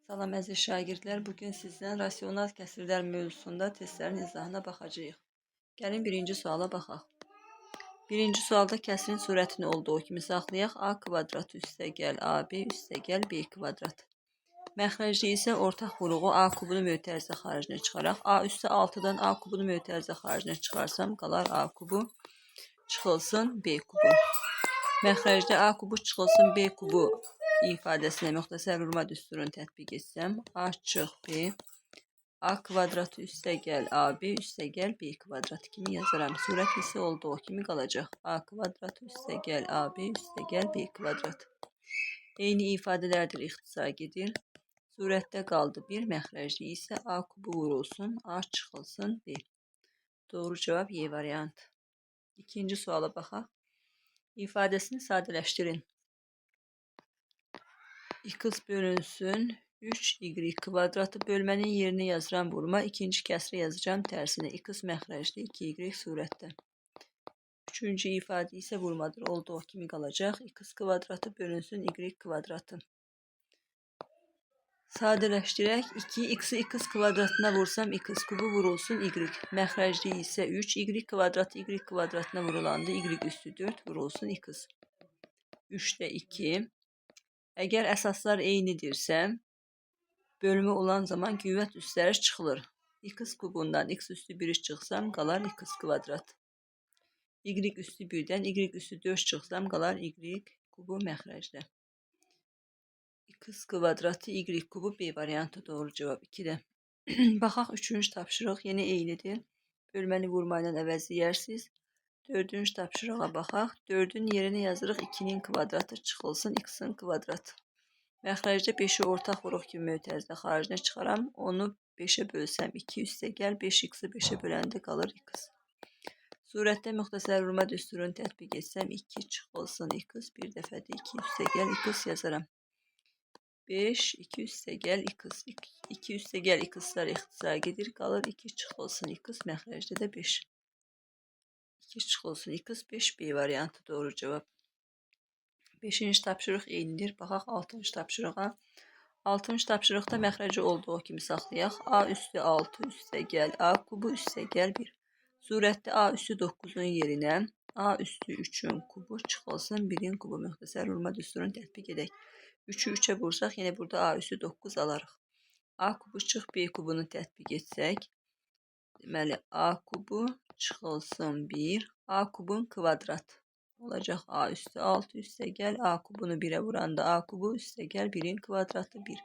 Salam əziz şagirdlər, bugün sizdən rasional kəsirlər mövzusunda testlərin izahına baxacağıq. Gəlin birinci suala baxaq. Birinci sualda kəsirin surətini olduğu kimi saxlayaq. A kvadrat üstəgəl AB üstəgəl B kvadrat. Məxrəcdə isə ortaq vuruğu A kubunu mötərizə xaricinə çıxaraq. A üstə 6-dan A kubunu mötərizə xaricinə çıxarsam, qalar A kubu çıxılsın B kubu. Məxrəcdə A kubu çıxılsın B kubu ifadəsinə müxtəsər vurma düsturunu tətbiq etsəm, A çıx B, A kvadratı üstəgəl AB üstəgəl B kvadratı kimi yazaram. Surət isə olduğu kimi qalacaq. A kvadratı üstəgəl AB üstəgəl B kvadratı. Eyni ifadələrdir, ixtisar gedir. Surətdə qaldı 1, məxrəcdə isə A kubu vurulsun, A çıxılsın B. Doğru cavab Y variantı. İkinci suala baxaq. İfadəsini sadələşdirin. X bölünsün 3y kvadratı bölmənin yerinə yazıram vurma. İkinci kəsri yazacağım tərsinə. X məxrəcdə 2y surətdə. Üçüncü ifadə isə vurmadır. Olduğu kimi qalacaq. X kvadratı bölünsün y kvadratı. Sadələşdirək. 2x'i x kvadratına vursam x kubu vurulsun y. Məxrəcdə isə 3y kvadratı y kvadratına vurulandı. Y üstü 4 vurulsun x. 3'də 2. Əgər əsaslar eynidirsə, bölümü olan zaman qüvvət üstləri çıxılır. X kubundan x üstü 1 çıxsam, qalar x kvadrat. Y üstü 1-dən y üstü 4 çıxsam, qalar y kubu məxrəcdə. X kvadratı y kubu B variantı doğru cavab 2-də. Baxaq 3-cü tapşırıq yenə eynidir. Bölməni vurma ilə əvəzləyərsiniz. 4-cü tapşırığa baxaq. 4-ün yerinə yazırıq 2-nin kvadratı çıxılsın x-in kvadratı. Məxrəcdə 5-i ortaq vuruq kimi mötərizə xaricinə çıxaram. Onu 5-ə bölsəm 2 üstəgəl 5x-i 5-ə böləndə qalır x. Surətdə müxtəsər vurma düsturunu tətbiq etsəm 2 çıxılsın x, bir dəfə də 2 üstəgəl x yazaram. 5, 2 üstəgəl x. 2 üstəgəl x-lar ixtisar gedir. Qalır 2 çıxılsın x, məxrəcdə də 5. 2 çıxılsın x, 5 B variantı doğru cavab. 5-ci tapşırıq eynidir. Baxaq 6-cı tapşırığa. 6-cı tapşırıqda məxrəci olduğu kimi saxlayaq. A üstü 6 üstəgəl A kubu üstəgəl 1. Surətdə A üstü 9-un yerinə A üstü 3-ün kubu çıxılsın 1-in kubu. Müxtəsər vurma düsturunu tətbiq edək. 3-ü 3-ə vursaq, yenə burada A üstü 9 alarıq. A kubu çıx B kubunu tətbiq etsək, deməli A kubu çıxılsın 1, A kubun kvadratı olacaq. A üstü 6 üstəgəl A kubunu 1-ə vuranda A kubu üstəgəl 1-in kvadratı 1.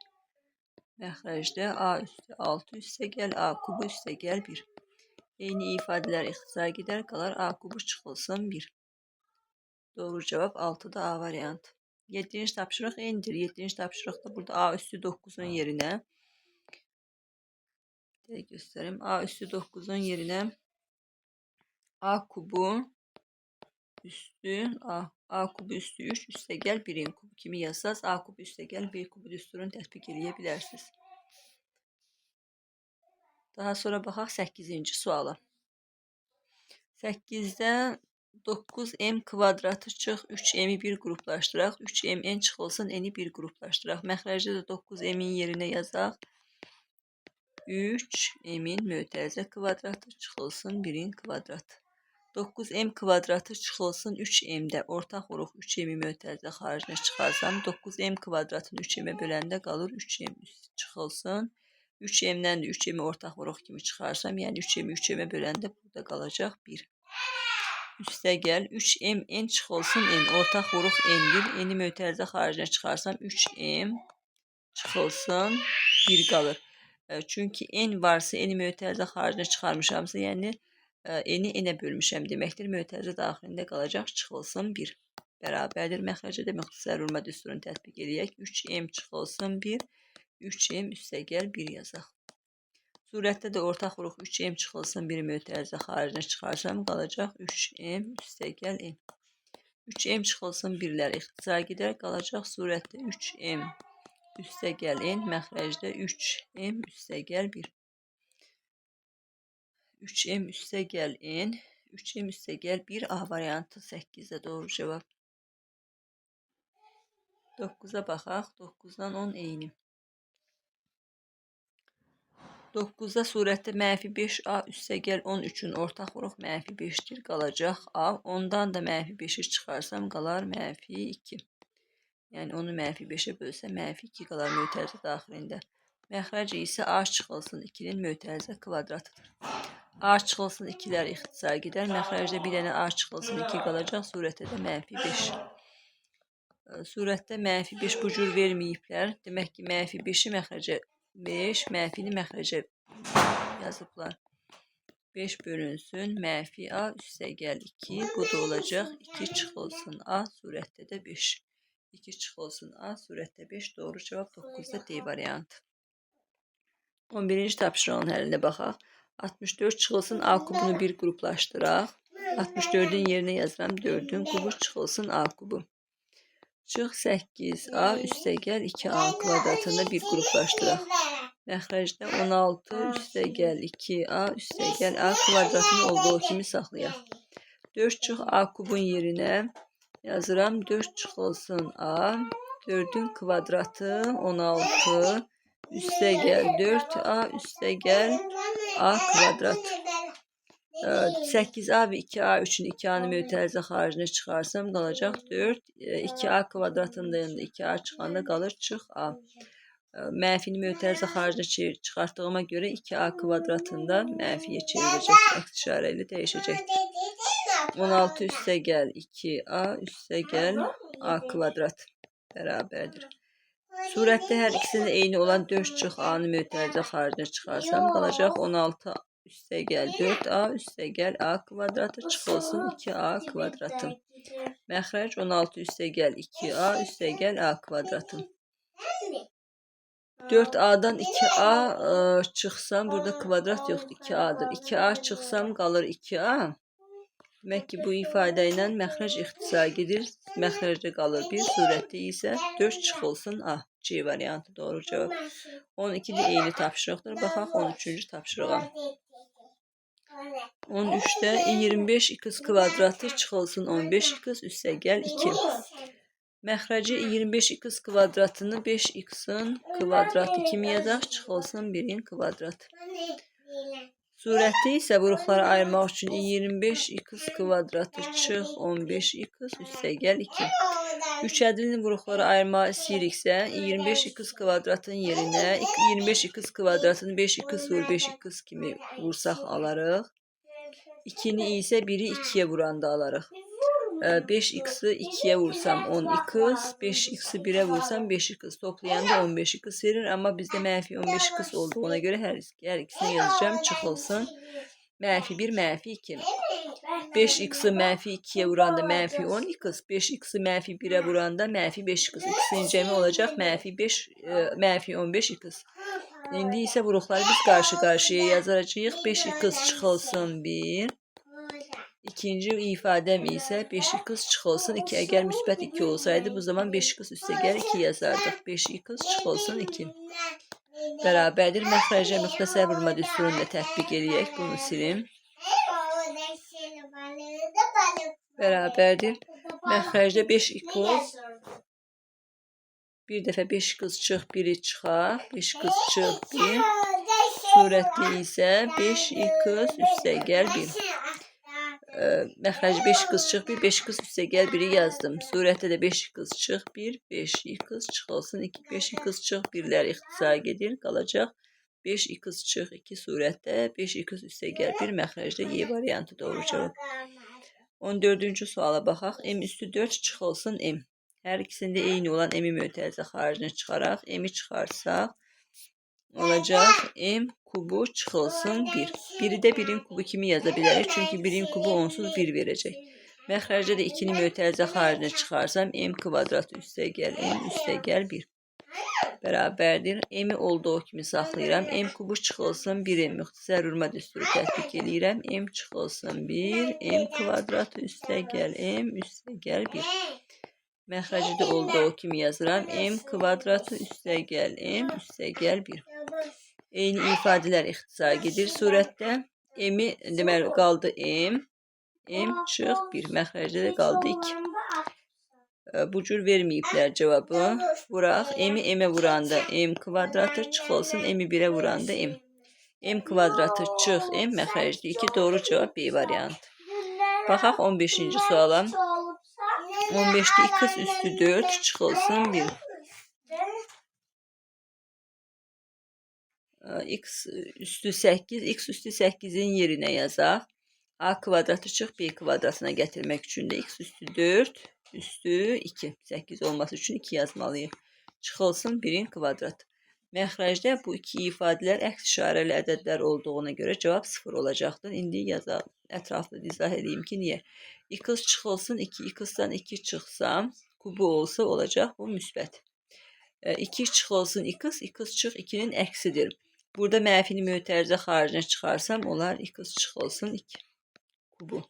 Məxrəcdə A üstü 6 üstəgəl A kubu üstəgəl 1. Eyni ifadələr ixtisar gedər, qalar A kubu çıxılsın 1. Doğru cavab 6-da A variantı. 7-ci tapşırıq eynidir. 7-ci tapşırıqda burada A üstü 9-un yerinə göstərim. A üstü 9-un yerinə A kubu üstü A kubu üstü 3 üstəgəl 1-in kubu kimi yazsaz, A kubu üstəgəl B kubu düsturunu tətbiq edə bilərsiniz. Daha sonra baxaq 8-ci suala. 8-də 9m kvadratı çıx 3m'i bir qruplaşdıraq. 3m çıxılsın n-i bir qruplaşdıraq. Məxrəcdə də 9m'in yerinə yazaq. 3m'in mötərizə kvadratı çıxılsın 1-in kvadratı. 9m kvadratı çıxılsın 3m'də ortaq vuruq 3m'i mötərizə xaricinə çıxarsam, 9m kvadratını 3m'ə böləndə qalır 3m çıxılsın. 3m'dən də 3m'i ortaq vuruq kimi çıxarsam, yəni 3m'i 3m'ə böləndə burada qalacaq 1. Üstəgəl 3m n çıxılsın n. Ortaq vuruq n-dir. N-i mötərizə xaricinə çıxarsam 3m çıxılsın 1 qalır. Çünki n varsa n-i mötərizə xaricinə çıxarmışamsa, yəni n-i n-ə bölmüşəm deməkdir. Mötərizə daxilində qalacaq çıxılsın 1. Bərabərdir. Məxrəcdə müxtəsər vurma düsturunu tətbiq edək. 3m çıxılsın 1. 3m üstəgəl 1 yazaq. Surətdə də ortaq vuruq 3m çıxılsın 1 mötərizə xaricinə çıxarsam, qalacaq 3m üstəgəl n. 3m çıxılsın 1-lər ixtisar gedər, qalacaq surətdə 3m üstəgəl n, məxrəcdə 3m üstəgəl 1. 3m üstəgəl n, 3m üstəgəl 1 A variantı 8-də doğru cavab. 9-a baxaq. 9-dan 10 eyni. 9-da surətdə mənfi 5a üstəgəl 13-ün ortaq vuruq mənfi 5-dir, qalacaq a. Ondan da mənfi 5-i çıxarsam qalar mənfi 2. Yəni onu mənfi 5-ə bölsəm mənfi 2 qalar mötərizə daxilində. Məxrəci isə a çıxılsın 2-nin mötərizə kvadratıdır. A çıxılsın 2-lər ixtisar gedər. Məxrəcdə bir dənə a çıxılsın 2 qalacaq. Surətdə də mənfi 5. Surətdə mənfi 5 bu cür verməyiblər. Demək ki, mənfi 5-i məxrəcə 5, mənfini məxrəcə yazıblar. 5 bölünsün, mənfi a üstəgəl 2. Bu da olacaq 2 çıxılsın a, surətdə də 5. 2 çıxılsın a, surətdə 5. Doğru cavab 9-da D variantı. 11-ci tapşırığın həllinə baxaq. 64 çıxılsın a kubunu bir qruplaşdıraq. 64-ün yerinə yazıram 4-ün kubu çıxılsın a kubu. Çıx 8a üstəgəl 2a kvadratında bir qruplaşdıraq. Məxrəcdə 16 üstəgəl 2a üstəgəl a kvadratını olduğu kimi saxlayaq. 4 çıx a kubun yerinə yazıram 4 çıxılsın a. 4-ün kvadratı 16 üstəgəl 4a üstəgəl a kvadrat. 8a və 2a üçün 2a'nı mötərizə xaricinə çıxarsam qalacaq 4. 2a kvadratında yanında 2a çıxanda qalır çıx a. Mənfini mötərizə xaricinə çıxartdığıma görə 2a kvadratında mənfiyə çevirəcək. Əks işarə ilə dəyişəcəkdir. 16 üstəgəl 2a üstəgəl a kvadrat bərabərdir. Surətdə hər ikisinin eyni olan 4 çıx a-nı mötərizə xaricinə çıxarsam qalacaq 16 üstəgəl 4a üstəgəl a kvadratı çıxılsın 2a kvadratı. Məxrəc 16 üstəgəl 2a üstəgəl a kvadratı. 4a'dan 2a çıxsam burada kvadrat yoxdur 2a'dır. 2a çıxsam qalır 2a. Demək ki, bu ifadə ilə məxrəc ixtisar gedir. Məxrəcdə qalır 1, surətdə isə 4 çıxılsın a. C variantı doğru cavab. 12-də eyni tapşırıqdır. Baxaq 13-cü tapşırığa. 13-də 25x kvadratı çıxılsın 15x üstəgəl 2. Məxrəci 25x kvadratını 5x'in kvadratı kimi yazaq, çıxılsın 1'in kvadratı. Surətdə isə vuruqları ayırmaq üçün 25x kvadratı çıx 15x üstəgəl 2. Üç ədədinin vuruqları ayırmaq istəyiriksə 25x kvadratın yerinə 25x kvadratını 5x vur 5x kimi vursaq alarıq. 2'ni isə 1'i 2'yə vuranda alarıq. 5x'i 2'yə vursam 10x, 5x'i 1'ə vursam 5x toplayanda 15x verir. Amma bizdə mənfi 15x olduğuna görə hər ikisini yazacağım, çıxılsın. Mənfi 1, mənfi 2. 5x'i mənfi 2'yə vuranda mənfi 10x, 5x'i mənfi 1'ə vuranda mənfi 5x. İkisinin cəmi olacaq mənfi 15x. İndi isə vuruqları biz qarşı-qarşıya yazacağıq. 5x çıxılsın 1. İkinci ifadəm isə 5x çıxılsın 2. Əgər müsbət 2 olsaydı bu zaman 5x üstəgəl 2 yazardıq. 5x çıxılsın 2. Bərabərdir. Məxrəcə müxtəsər vurma düsturunu da tətbiq eləyək. Bunu silim. Bərabərdir. Məxrəcdə 5x bir dəfə 5x çıx 1'i çıxaq. 5x çıx 1. Surətdə isə 5x üstəgəl 1. Məxrəci 5x çıx 1, 5x üstəgəl 1'i yazdım. Surətdə də 5x çıx 1, 5x çıxılsın 2. 5x çıx 1'lər ixtisar gedir. Qalacaq 5x çıx 2 surətdə 5x üstəgəl 1 məxrəcdə Y variantı doğru cavab. 14-cü suala baxaq. M üstü 4 çıxılsın M. Hər ikisində eyni olan M-i mötərizə xaricinə çıxaraq. M-i çıxarsaq olacaq M kubu çıxılsın 1. 1'i də 1'in kubu kimi yaza bilərik. Çünki 1'in kubu onsuz 1 verəcək. Məxrəcdə də 2'ni mötərizə xaricinə çıxarsam M kvadrat üstəgəl M üstəgəl 1. Bərabərdir. M-i olduğu kimi saxlayıram. M kubu çıxılsın 1'i müxtəsər vurma düsturu tətbiq eləyirəm. M çıxılsın 1. M kvadratı üstəgəl M üstəgəl 1. Məxrəcdə olduğu kimi yazıram. M kvadratı üstəgəl M üstəgəl 1. Eyni ifadələr ixtisar gedir surətdə. M-i deməli qaldı M. M çıx 1. Məxrəcdə də qaldı 2. Bu cür verməyiblər cavabı. Vuraq. M-i M-ə vuranda M kvadratı çıxılsın. M-i 1'ə vuranda M. M kvadratı çıx M məxrəcli 2 doğru cavab B variantı. Baxaq 15-ci suala. 15'te x üstü 4 çıxılsın 1. X üstü 8, x üstü 8'in yerine yazaq. A kvadratı çıx B kvadratına gətirmək üçün də x üstü 4 üstü 2. 8 olması üçün 2 yazmalıyıq. Çıxılsın 1'in kvadratı. Məxrəcdə bu iki ifadələr əks işarəli ədədlər olduğuna görə cavab 0 olacaqdır. İndi yazaq. Ətraflı izah edeyim ki niyə. X çıxılsın 2, x'dan 2 çıxsam kubu olsa olacaq bu müsbət. 2 çıxılsın x çıx 2'nin əksidir. Burada mənfini mötərizə xaricinə çıxarsam olar x çıxılsın 2 kubu.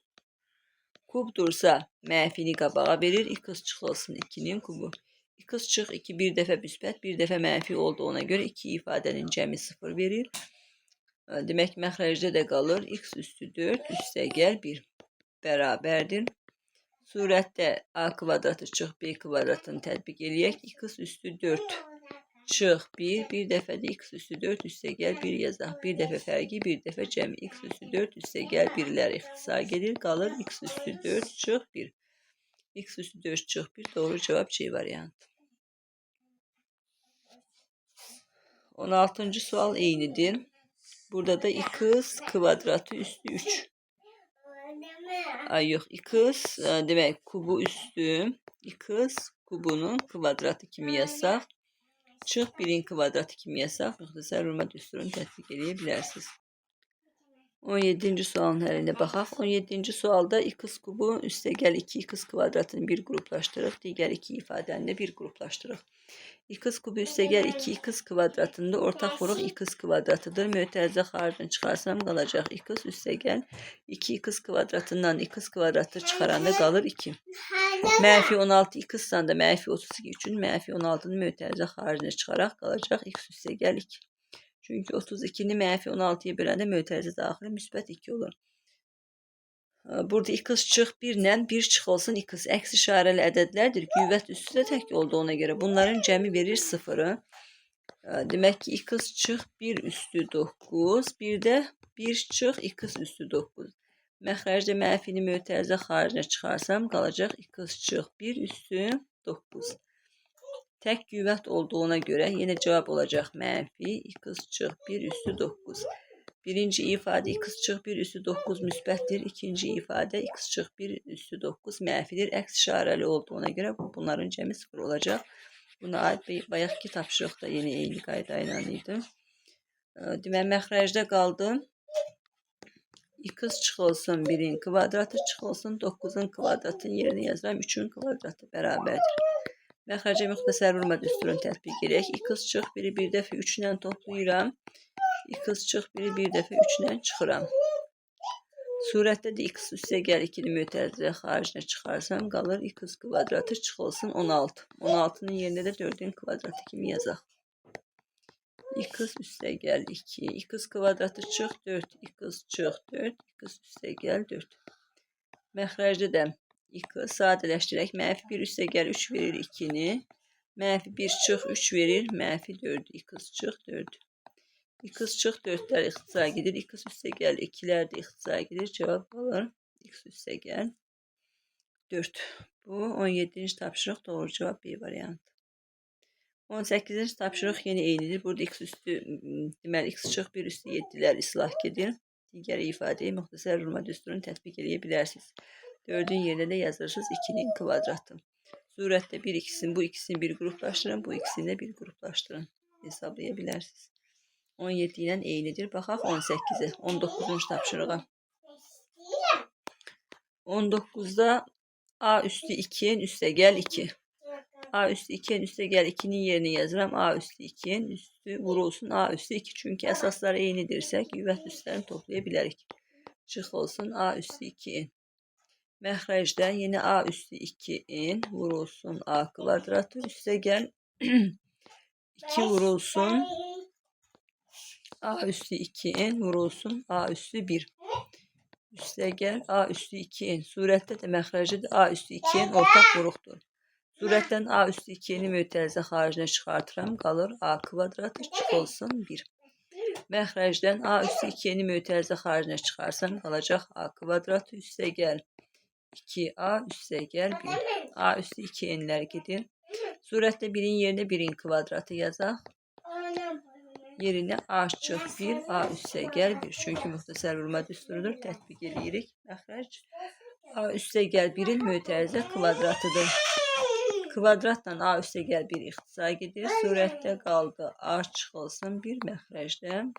Kubdursa mənfini qabağa verir, x çıxılsın 2'nin kubu. X çıx 2 bir dəfə müsbət, bir dəfə mənfi olduğuna görə iki ifadənin cəmi 0 verir. Demək məxrəcdə də qalır x üstü 4 üstəgəl 1 bərabərdir. Surətdə a kvadratı çıx b kvadratını tətbiq eləyək. X üstü 4 çıx 1, bir dəfə də x üstü 4 üstəgəl 1 yazaq. Bir dəfə fərqi, bir dəfə cəmi. X üstü 4 üstəgəl 1'lər ixtisar gedir, qalır x üstü 4 çıx 1. X üstü 4 çıx 1 doğru cevap C variantı. 16. sual eynidir. Burada da x kvadratı üstü 3. Ay yox, x demək kubu üstü x kubunun kvadratı kimi yazsaq. Çıx 1'in kvadratı kimi yazsaq. Müxtəsər Roma düsturunu tətbiq edə bilərsiniz. 17. sualın həlinə baxaq. 17. sualda x kubu üstəgəl 2x kvadratını bir qruplaşdırıq. Digər iki ifadəni də bir qruplaşdırıq. X kubu üstəgəl 2x kvadratında ortaq vuruq x kvadratıdır. Mötərizə xaricinə çıxarsam qalacaq x üstəgəl 2x kvadratından x kvadratı çıxaranda qalır 2. Mənfi 16 x-dan da mənfi 32 üçün mənfi 16'nı mötərizə xaricinə çıxaraq qalacaq x üstəgəl 2. Çünki 32'ni mənfi 16'ya böləndə mötərizə daxili müsbət 2 olur. Burada x çıx 1 ilə 1 çıxılsın x. Əks işarəli ədədlərdir. Qüvvət üstü də tək olduğuna görə bunların cəmi verir 0'ı. Demək ki x çıx 1 üstü 9. Bir də 1 çıx x üstü 9. Məxrəcdə mənfini mötərizə xaricinə çıxarsam qalacaq x çıx 1 üstü 9. Tək qüvvət olduğuna görə yenə cavab olacaq mənfi x çıx 1 üstü 9. Birinci ifadə x çıx 1 üstü 9 müsbətdir. İkinci ifadə x çıx 1 üstü 9 mənfidir. Əks işarəli olduğuna görə bunların cəmi 0 olacaq. Buna aid bayaqki tapşırıq da yeni eyni qayda ilə idi. Demək məxrəcdə qaldı. X çıxılsın 1'in kvadratı çıxılsın 9'un kvadratının yerine yazıram 3'ün kvadratı bərabərdir. Məxrəcə müxtəsər vurma düsturunu tətbiq edək. X çıx 1'i bir dəfə 3 ilə toplayıram. X çıx 1'i bir dəfə 3 ilə çıxıram. Surətdə də x üstəgəl 2'ni mötərizə xaricinə çıxarsam qalır x kvadratı çıxılsın 16. 16'nın yerine də 4'ün kvadratı kimi yazaq. X üstəgəl 2, x kvadratı çıx 4, x çıx 4, x üstəgəl 4. Məxrəcdə də x sadələşdirək. Mənfi 1 üstəgəl 3 verir 2'ni. Mənfi 1 çıx 3 verir. Mənfi 4, x çıx 4. X çıx 4'lər ixtisar gedir. X üstəgəl 2'lər də ixtisar gedir. Cavab olur x üstəgəl 4. Bu 17. tapşırıq doğru cavab B variantı. 18. tapşırıq yeni eynidir. Burada x üstü deməli x çıx 1 üstü 7'lər islah gedir. Digər ifadəyi müxtəsər vurma düsturunu tətbiq edə bilərsiniz. 4'ün yerine de yazırsınız 2'nin kvadratı. Surətdə bir ikisini, bu ikisini bir qruplaşdırın, bu ikisini də bir qruplaşdırın. Hesablayabilirsiniz. 17 ilə eynidir. Baxaq 18'e, 19. tapşırığa. 19'da a üstü 2'nin üstəgəl 2. A üstü 2'nin üstəgəl 2'nin yerine yazıram. A üstü 2'nin üstü vurulsun A üstü 2. Çünki əsaslar eynidirsə qüvvət üstlərini toplaya bilərik. Çıxılsın A üstü 2'in. Məxrəcdə yine a üstü 2'in vurulsun a kvadratı üstəgəl 2 vurulsun a üstü 2'in vurulsun a üstü 1. Üstəgəl a üstü 2'in. Surətdə də məxrəcdə də a üstü 2'in ortaq vuruqdur. Surətdən a üstü 2'ni mötərizə xaricinə çıxartıram. Qalır a kvadratı çıxılsın 1. Məxrəcdən a üstü 2 mötərizə xaricinə çıxarsam qalacaq a kvadratı üstə gəl 2a üstə gəl 1. A üstü 2 enlər gedir. Surətdə 1'in yerinə 1'in kvadratı yazaq. Yerinə a çıx 1 a üstə gəl 1. Çünki müxtəsər vurma düsturudur. Tətbiq edirik. Məxrəc a üstə gəl 1'in mötərizə kvadratıdır. Kvadratla a üstə gəl 1 ixtisar gedir. Surətdə qaldı a çıxılsın 1 məxrəcdən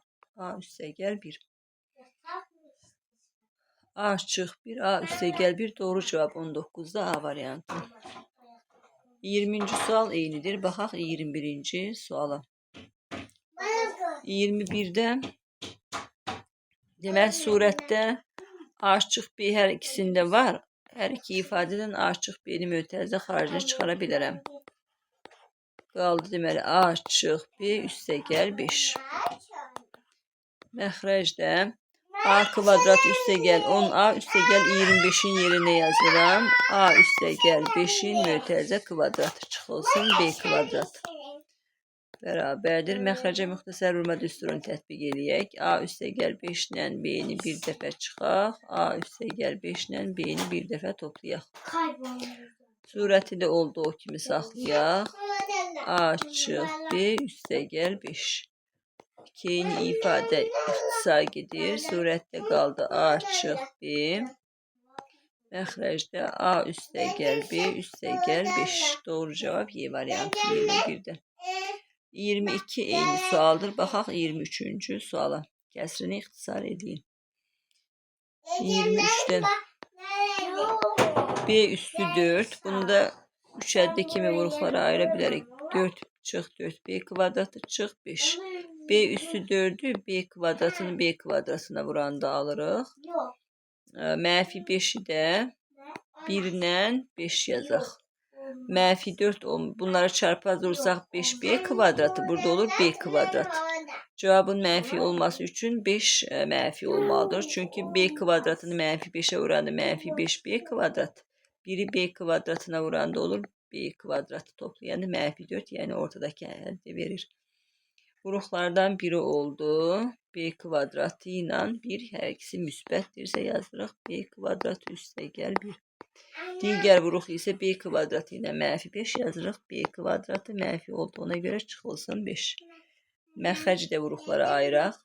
a üstə gəl 1. A çıx 1 a üstə gəl 1 doğru cavab 19'da A variantı. 20. sual eynidir. Baxaq 21. suala. 21'də demək surətdə A çıx B hər ikisində var. Hər iki ifadədən A çıx B'ni mötərizə xaricinə çıxara bilərəm. Qaldı deməli A çıx B üstə gəl 5. Məxrəcdə A kvadrat üstə gəl 10A üstə gəl 25'in yerinə yazıram. A üstə gəl 5'in mötərizə kvadratı çıxılsın B kvadrat. Bərabərdir. Məxrəcə müxtəsər vurma düsturunu tətbiq eləyək. A üstə gəl 5 ilə B-ni bir dəfə çıxaq. A üstə gəl 5 ilə B-ni bir dəfə toplayaq. Surəti də olduğu kimi saxlayaq. A çıx B üstə gəl 5. İki ifadə ixtisar gedir. Surətdə qaldı A çıx B. Məxrəcdə A üstə gəl B üstə gəl 5. Doğru cavab Y variantı 21'də. 22 eyni sualdır. Baxaq 23. suala. Kəsrini ixtisar edin. 23'də B üstü 4. Bunu da 3 əddə kimi vuruqlara ayıra bilərik. 4 çıx 4 B kvadratı çıx 5. B üstü 4'ü B kvadratını B kvadratına vuranda alırıq. Mənfi 5'i də 1 ilə 5 yazaq. Mənfi 4 bunları çarpaz vursaq 5B kvadratı burada olur B kvadrat. Cevabın mənfi olması üçün 5 mənfi olmalıdır. Çünki B kvadratını mənfi 5'e vuranda mənfi 5B kvadrat. Biri B kvadratına vuranda olur B kvadratı toplayanda mənfi 4 yani ortadaki əldə verir. Vuruqlardan biri oldu. B kvadratı ilə 1 hər ikisi müsbətdirsə yazdırıq. B kvadratı üstə gəl 1. Digər vuruq isə B kvadratı ilə mənfi 5 yazırıq. B kvadratı mənfi olduğuna görə çıxılsın 5. Məxrəci də vuruqlara ayıraq.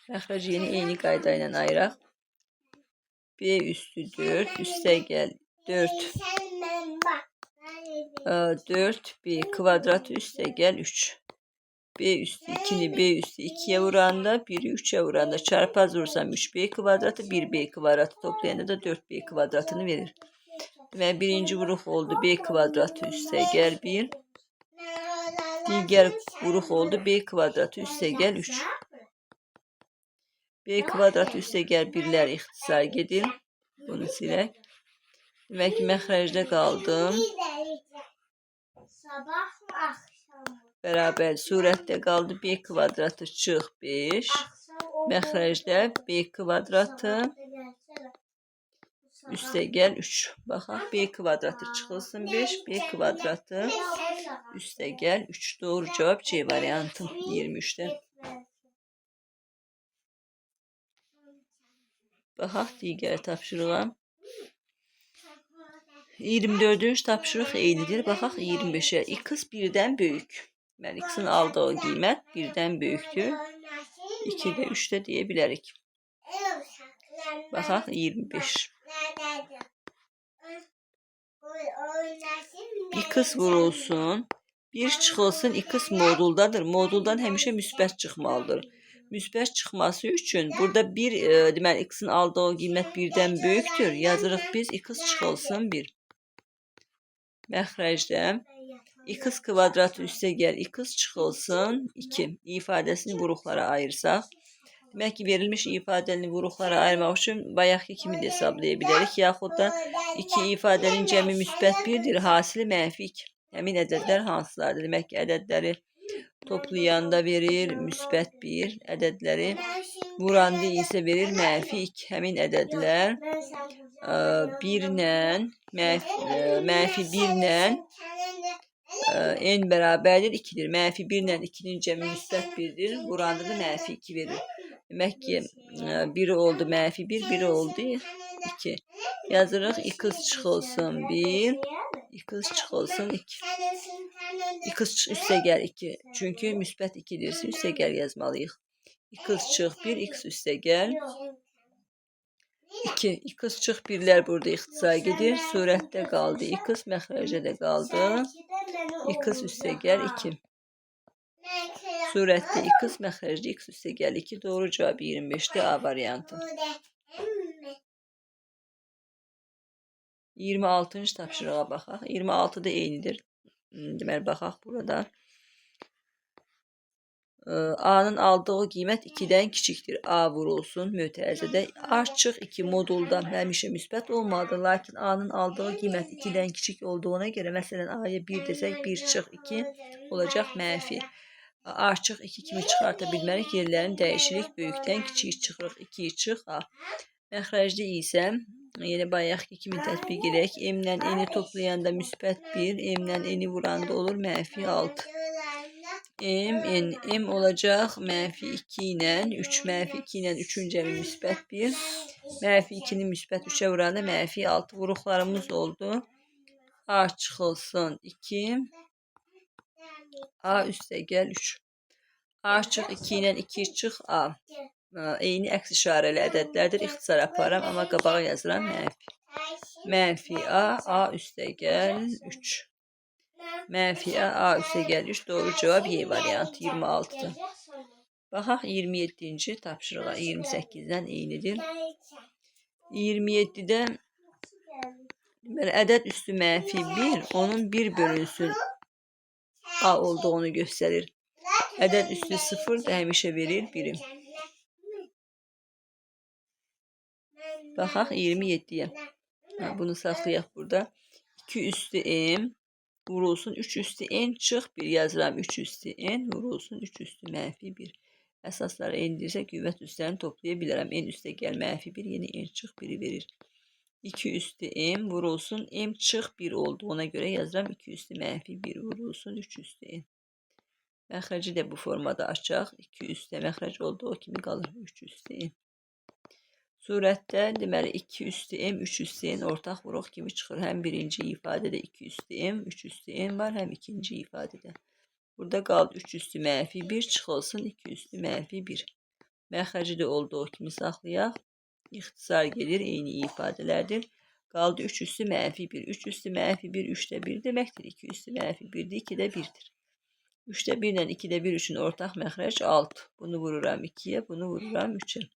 Məxrəci yeni eyni qayda ilə ayıraq. B üstü 4 üstə gəl 4. 4 B kvadratı üstə gəl 3. B üstü 2'ni B üstü 2'ye vuranda 1'i 3'e vuranda çarpaz vursam 3B kvadratı 1B kvadratı toplayanda da 4B kvadratını verir. Ve birinci vuruq oldu B kvadratı üstə gəl 1. Diğer vuruq oldu B kvadratı üstə gəl 3. B kvadratı üstə gəl 1'lər ixtisar gedir. Bunu silək. Demək ki məxrəcdə qaldım. Bərabər surətdə qaldı B kvadratı çıx 5. Məxrəcdə B kvadratı üstə gəl 3. Baxaq B kvadratı çıxılsın 5. B kvadratı üstə gəl 3. Doğru cavab C variantı 23'də. Baxaq digər tapşırığa. 24. tapşırıq eynidir. Baxaq 25'e. X 1'dən böyük. Deməli, X'in aldığı qiymət 1'dən böyükdür. 2 də 3 də deyə bilərik. Baxaq 25. X vurulsun. 1 çıxılsın X moduldadır. Moduldan həmişə müsbət çıxmalıdır. Müsbət çıxması üçün burada deməli X'in aldığı qiymət 1'dən böyükdür. Yazırıq biz X çıxılsın 1. Məxrəcdə X kvadratı üstə gəl X çıxılsın 2 ifadəsini vuruqlara ayırsaq. Demək ki verilmiş ifadəni vuruqlara ayırmaq üçün bayaqki kimi də hesablaya bilərik. Yaxud da iki ifadənin cəmi müsbət 1'dir, hasili mənfi 2. Həmin ədədlər hansılardır? Demək ki ədədləri toplayanda verir müsbət 1, ədədləri vuranda isə verir mənfi 2. Həmin ədədlər 1 ilə mənfi 1 ilə n bərabərdir 2-dir. Mənfi 1 ilə 2-nin cəmi müsbət 1-dir. Buranda da mənfi 2 verir. Demək ki, biri oldu mənfi 1, biri oldu 2. Yazırıq x çıxılsın 1, x çıxılsın 2. X üstə gəl 2. Çünki müsbət 2-dirsə üstə gəl yazmalıyıq. X çıx 1, x üstə gəl 2. X çıx 1'lər burada ixtisar gedir. Surətdə qaldı. X məxrəcdə də qaldı. X üstə gəl 2. Surətdə x, məxrəcdə x üstə gəl 2. Doğru cavab 25'dir. A variantı. 26-cı tapşırığa baxaq. 26 da eynidir. Deməli baxaq burada. A'nın aldığı qiymət 2-dən kiçikdir. A vurulsun mötərizədə. A çıx 2 modulda həmişə müsbət olmalıdır. Lakin A'nın aldığı qiymət 2-dən kiçik olduğuna görə, məsələn A'ya 1 desək 1 çıx 2 olacaq mənfi. A çıx 2 kimi çıxarta bilmərik. Yerlərini dəyişirik. Böyükdən kiçik çıxırıq. 2 çıx A. Məxrəcdə isə yenə bayaqki kimi tətbiq edək. M ilə N-i toplayanda müsbət 1, M ilə N-i vuranda olur mənfi 6. M olacaq mənfi 2 ilə 3, mənfi 2 ilə 3-ün cəmi müsbət 1, mənfi 2-ni müsbət 3-ə vuranda mənfi 6 vuruqlarımız oldu. A çıxılsın 2, A üstə gəl 3. A çıx 2 ilə 2 çıx A. Eyni əks işarəli ədədlərdir. İxtisar aparam, amma qabağa yazıram mənfi. Mənfi A üstə gəl 3. Mənfi A üstə gəl 3. Doğru cavab Y variantı 26'dır. Baxaq 27-ci tapşırığa. 28-dən eynidir. 27-də ədəd üstü mənfi 1, onun 1 bölünsün A olduğunu göstərir. Ədəd üstü 0 da həmişə verir 1'i. Baxaq 27-yə. Bunu saxlayaq burada. 2 üstü M vurulsun 3 üstü N çıx 1 yazıram. 3 üstü N vurulsun 3 üstü mənfi 1. Əsasları endirsə qüvvət üstlərini toplaya bilərəm. N üstə gəl mənfi 1, yeni N çıx 1'i verir. 2 üstü M vurulsun M çıx 1 oldu. Ona görə yazıram 2 üstü mənfi 1 vurulsun 3 üstü N. Məxrəci də bu formada açaq. 2 üstə məxrəc oldu. O kimi qalır 3 üstü N. Surətdə deməli 2 üstü M, 3 üstü N ortaq vuruq kimi çıxır. Həm birinci ifadədə 2 üstü M, 3 üstü N var, həm ikinci ifadədə. Burada qaldı 3 üstü mənfi 1 çıxılsın 2 üstü mənfi 1. Məxrəci də olduğu kimi saxlayaq. İxtisar gedir, eyni ifadələrdir. Qaldı 3 üstü mənfi 1. 3 üstü mənfi 1, 3'də 1 deməkdir. 2 üstü mənfi 1'dir, 2'də 1'dir. 3'də 1 ilə 2'də 1 üçün ortaq məxrəc 6. Bunu vururam 2'yə, bunu vururam 3'ə.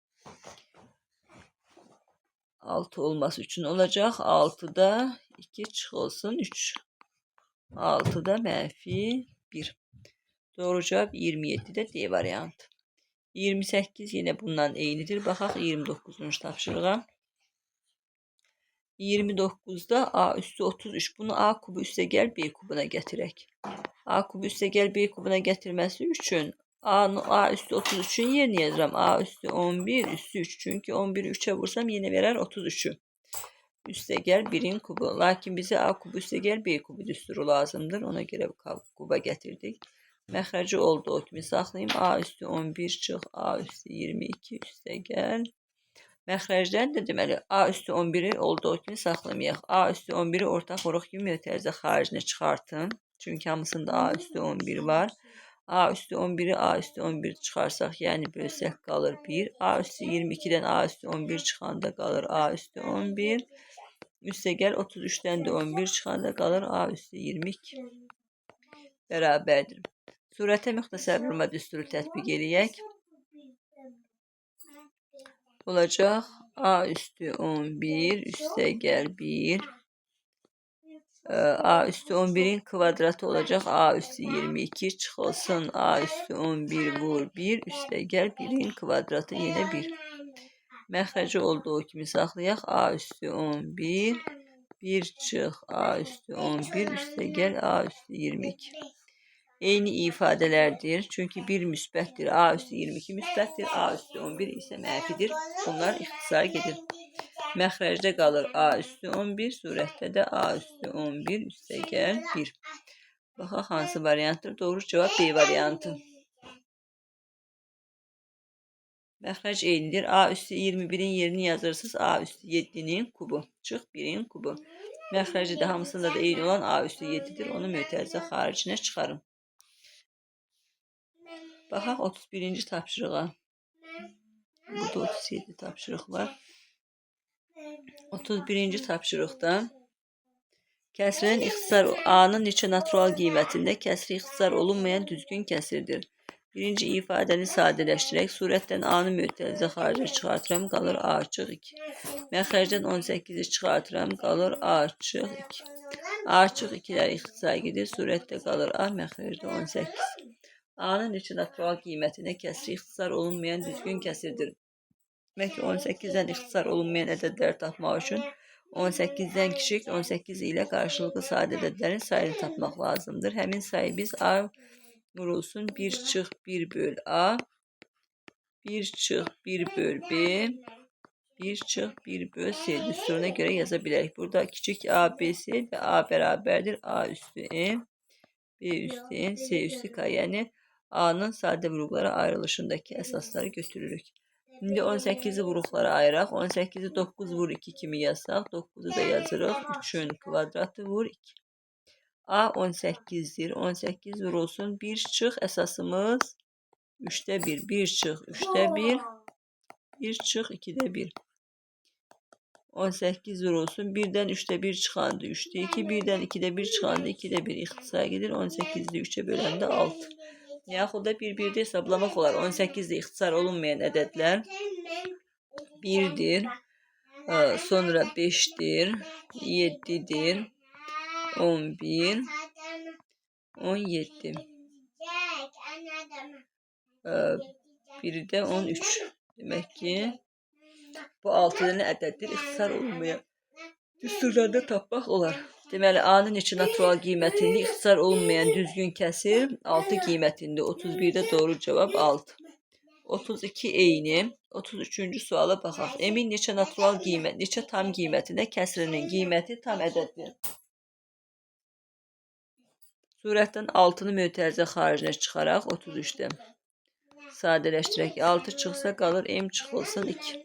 6 olması üçün olacaq. 6'da 2 çıxılsın 3. 6'da mənfi 1. Doğru cavab 27'də D variantı. 28 yine bundan eynidir. Baxaq 29-cu tapşırığa. 29'da A üstü 33. Bunu A kubu üstə gəl B kubuna gətirək. A kubu üstə gəl B kubuna gətirməsi üçün A üstü 33'ün yerini yazıram. A üstü 11 üstü 3. Çünki 11'i 3'e vursam yine verer 33'ü. Üstə gəl 1'in kubu. Lakin bize A kubu üstə gəl B kubu düsturu lazımdır. Ona göre kuba getirdik. Məxrəci oldu o kimi saxlayayım. A üstü 11 çıx. A üstü 22 üstə gəl. Məxrəcdən də deməli A üstü 11'i olduğu kimi saxlamayaq. A üstü 11'i ortaq vuruq kimi mötərizə xaricinə çıxartın. Çünki hamısında A üstü 11 var. A üstü 11'i A üstü 11 çıxarsaq, yəni bölsək qalır 1. A üstü 22'dən A üstü 11 çıxanda qalır A üstü 11. Üstə gəl 33'dən də 11 çıxanda qalır A üstü 22. Bərabərdir. Surətə müxtəsər vurma düsturu tətbiq eləyək. Olacaq A üstü 11 üstə gəl 1. A üstü 11'in kvadratı olacaq. A üstü 22 çıxılsın. A üstü 11 vur 1 üstə gəl 1'in kvadratı yenə 1. Məxrəci olduğu kimi saxlayaq. A üstü 11 1 çıx. A üstü 11 üstə gəl A üstü 22. Eyni ifadələrdir. Çünki 1 müsbətdir. A üstü 22 müsbətdir. A üstü 11 isə mənfidir. Bunlar ixtisar gedir. Məxrəcdə qalır A üstü 11, surətdə də A üstü 11 üstə gəl 1. Baxaq hansı variantdır? Doğru cavab B variantı. Məxrəc eynidir. A üstü 21'in yerini yazırsınız. A üstü 7'nin kubu. Çıx 1'in kubu. Məxrəci də hamısında da eyni olan A üstü 7'dir. Onu mötərizə xaricinə çıxarın. Baxaq 31-ci tapşırığa. Burada 37 tapşırıq var. 31-ci tapşırıqda kəsrinin ixtisar A-nın neçə natural qiymətində kəsri ixtisar olunmayan düzgün kəsirdir. Birinci ifadəni sadələşdirək. Surətdən A-nı mötərizə xaricə çıxartıram, qalır A açıq 2. Məxrəcdən 18'i çıxartıram, qalır A açıq 2. A açıq 2'lər ixtisar gedir, surətdə qalır A, məxrəcdə 18. A-nın neçə natural qiymətində kəsri ixtisar olunmayan düzgün kəsirdir. Demək ki, 18'dən ixtisar olunmayan ədədləri tapmaq üçün 18'dən kiçik 18 ilə qarşılıqlı sadə ədədlərin sayını tapmaq lazımdır. Həmin sayı biz A vurulsun 1 çıx 1 böl A, 1 çıx 1 böl B, 1 çıx 1 böl C düsturuna göre yazabiliriz. Burada küçük A, B, C ve A beraberdir. A üstü M, B üstü N, C üstü K. Yani A'nın sadə vuruqlara ayrılışındaki əsasları götürürük. Şimdi 18'i vuruqlara ayıraq. 18'i 9 vur 2 kimi yazsaq. 9'u da yazırıq. 3'ün kvadratı vur 2. A 18'dir. 18 vurulsun. 1 çıx əsasımız 3'te 1. 1 çıx 3'te 1. 1 çıx 2'de 1. 18 vurulsun. 1'den 3'te 1 çıxandı 3'te 2. 1'den 2'de 1 çıxandı 2'de 1 ixtisar gedir. 18'de 3'e böləndə 6. Yaxud da bir-birdə hesablamaq olar. 18'de ixtisar olunmayan ədədlər 1'dir. Sonra 5'dir. 7'dir. 11. 17. Biri de 13. Demek ki bu 6 tane ədəddir. İxtisar olunmayan düsturlarda tapmaq olar. Deməli A-nın neçə natural qiymətində ixtisar olunmayan düzgün kəsir 6 qiymətində. 31'də doğru cavab 6. 32 eyni. 33-cü suala baxaq. Emin neçə natural qiymət, neçə tam qiymətində kəsrinin qiyməti tam ədəddir. Surətdən 6'nı mötərizə xaricinə çıxaraq 33'də. Sadələşdirək. 6 çıxsa qalır M çıxılsın 2.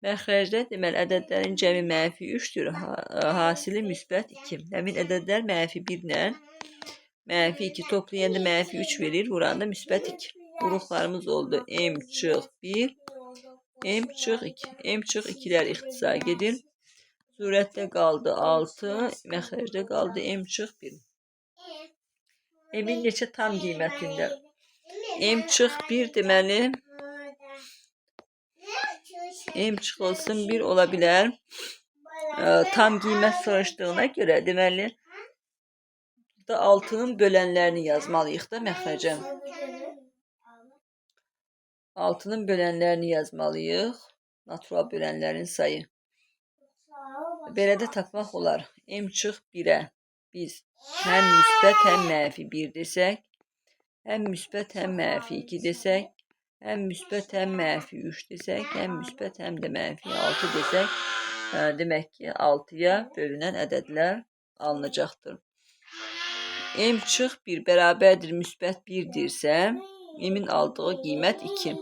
Məxrəcdə deməli ədədlərin cəmi mənfi 3'dür. Hasili müsbət 2. Həmin ədədlər mənfi 1 ilə mənfi 2 toplayanda mənfi 3 verir. Vuranda müsbət 2. Vuruqlarımız oldu. M çıx 1. M çıx 2. M çıx 2'lər ixtisar gedir. Surətdə qaldı 6. Məxrəcdə qaldı M çıx 1. M'in neçə tam qiymətində? M çıx 1 deməli M çıxılsın 1 ola bilər. Tam qiymət soruşduğuna görə deməli burada 6'nın bölənlərini yazmalıyıq da məxrəcə. 6'nın bölənlərini yazmalıyıq. Natural bölənlərin sayı. Belə də tapmaq olar. M çıx 1'ə biz həm müsbət həm mənfi 1 desək, həm müsbət həm mənfi 2 desək, həm müsbət həm mənfi 3 desək, həm müsbət həm də mənfi 6 desək, demək ki 6'ya bölünən ədədlər alınacaqdır. M çıx 1 bərabərdir müsbət 1 dirsə, M'in aldığı qiymət 2.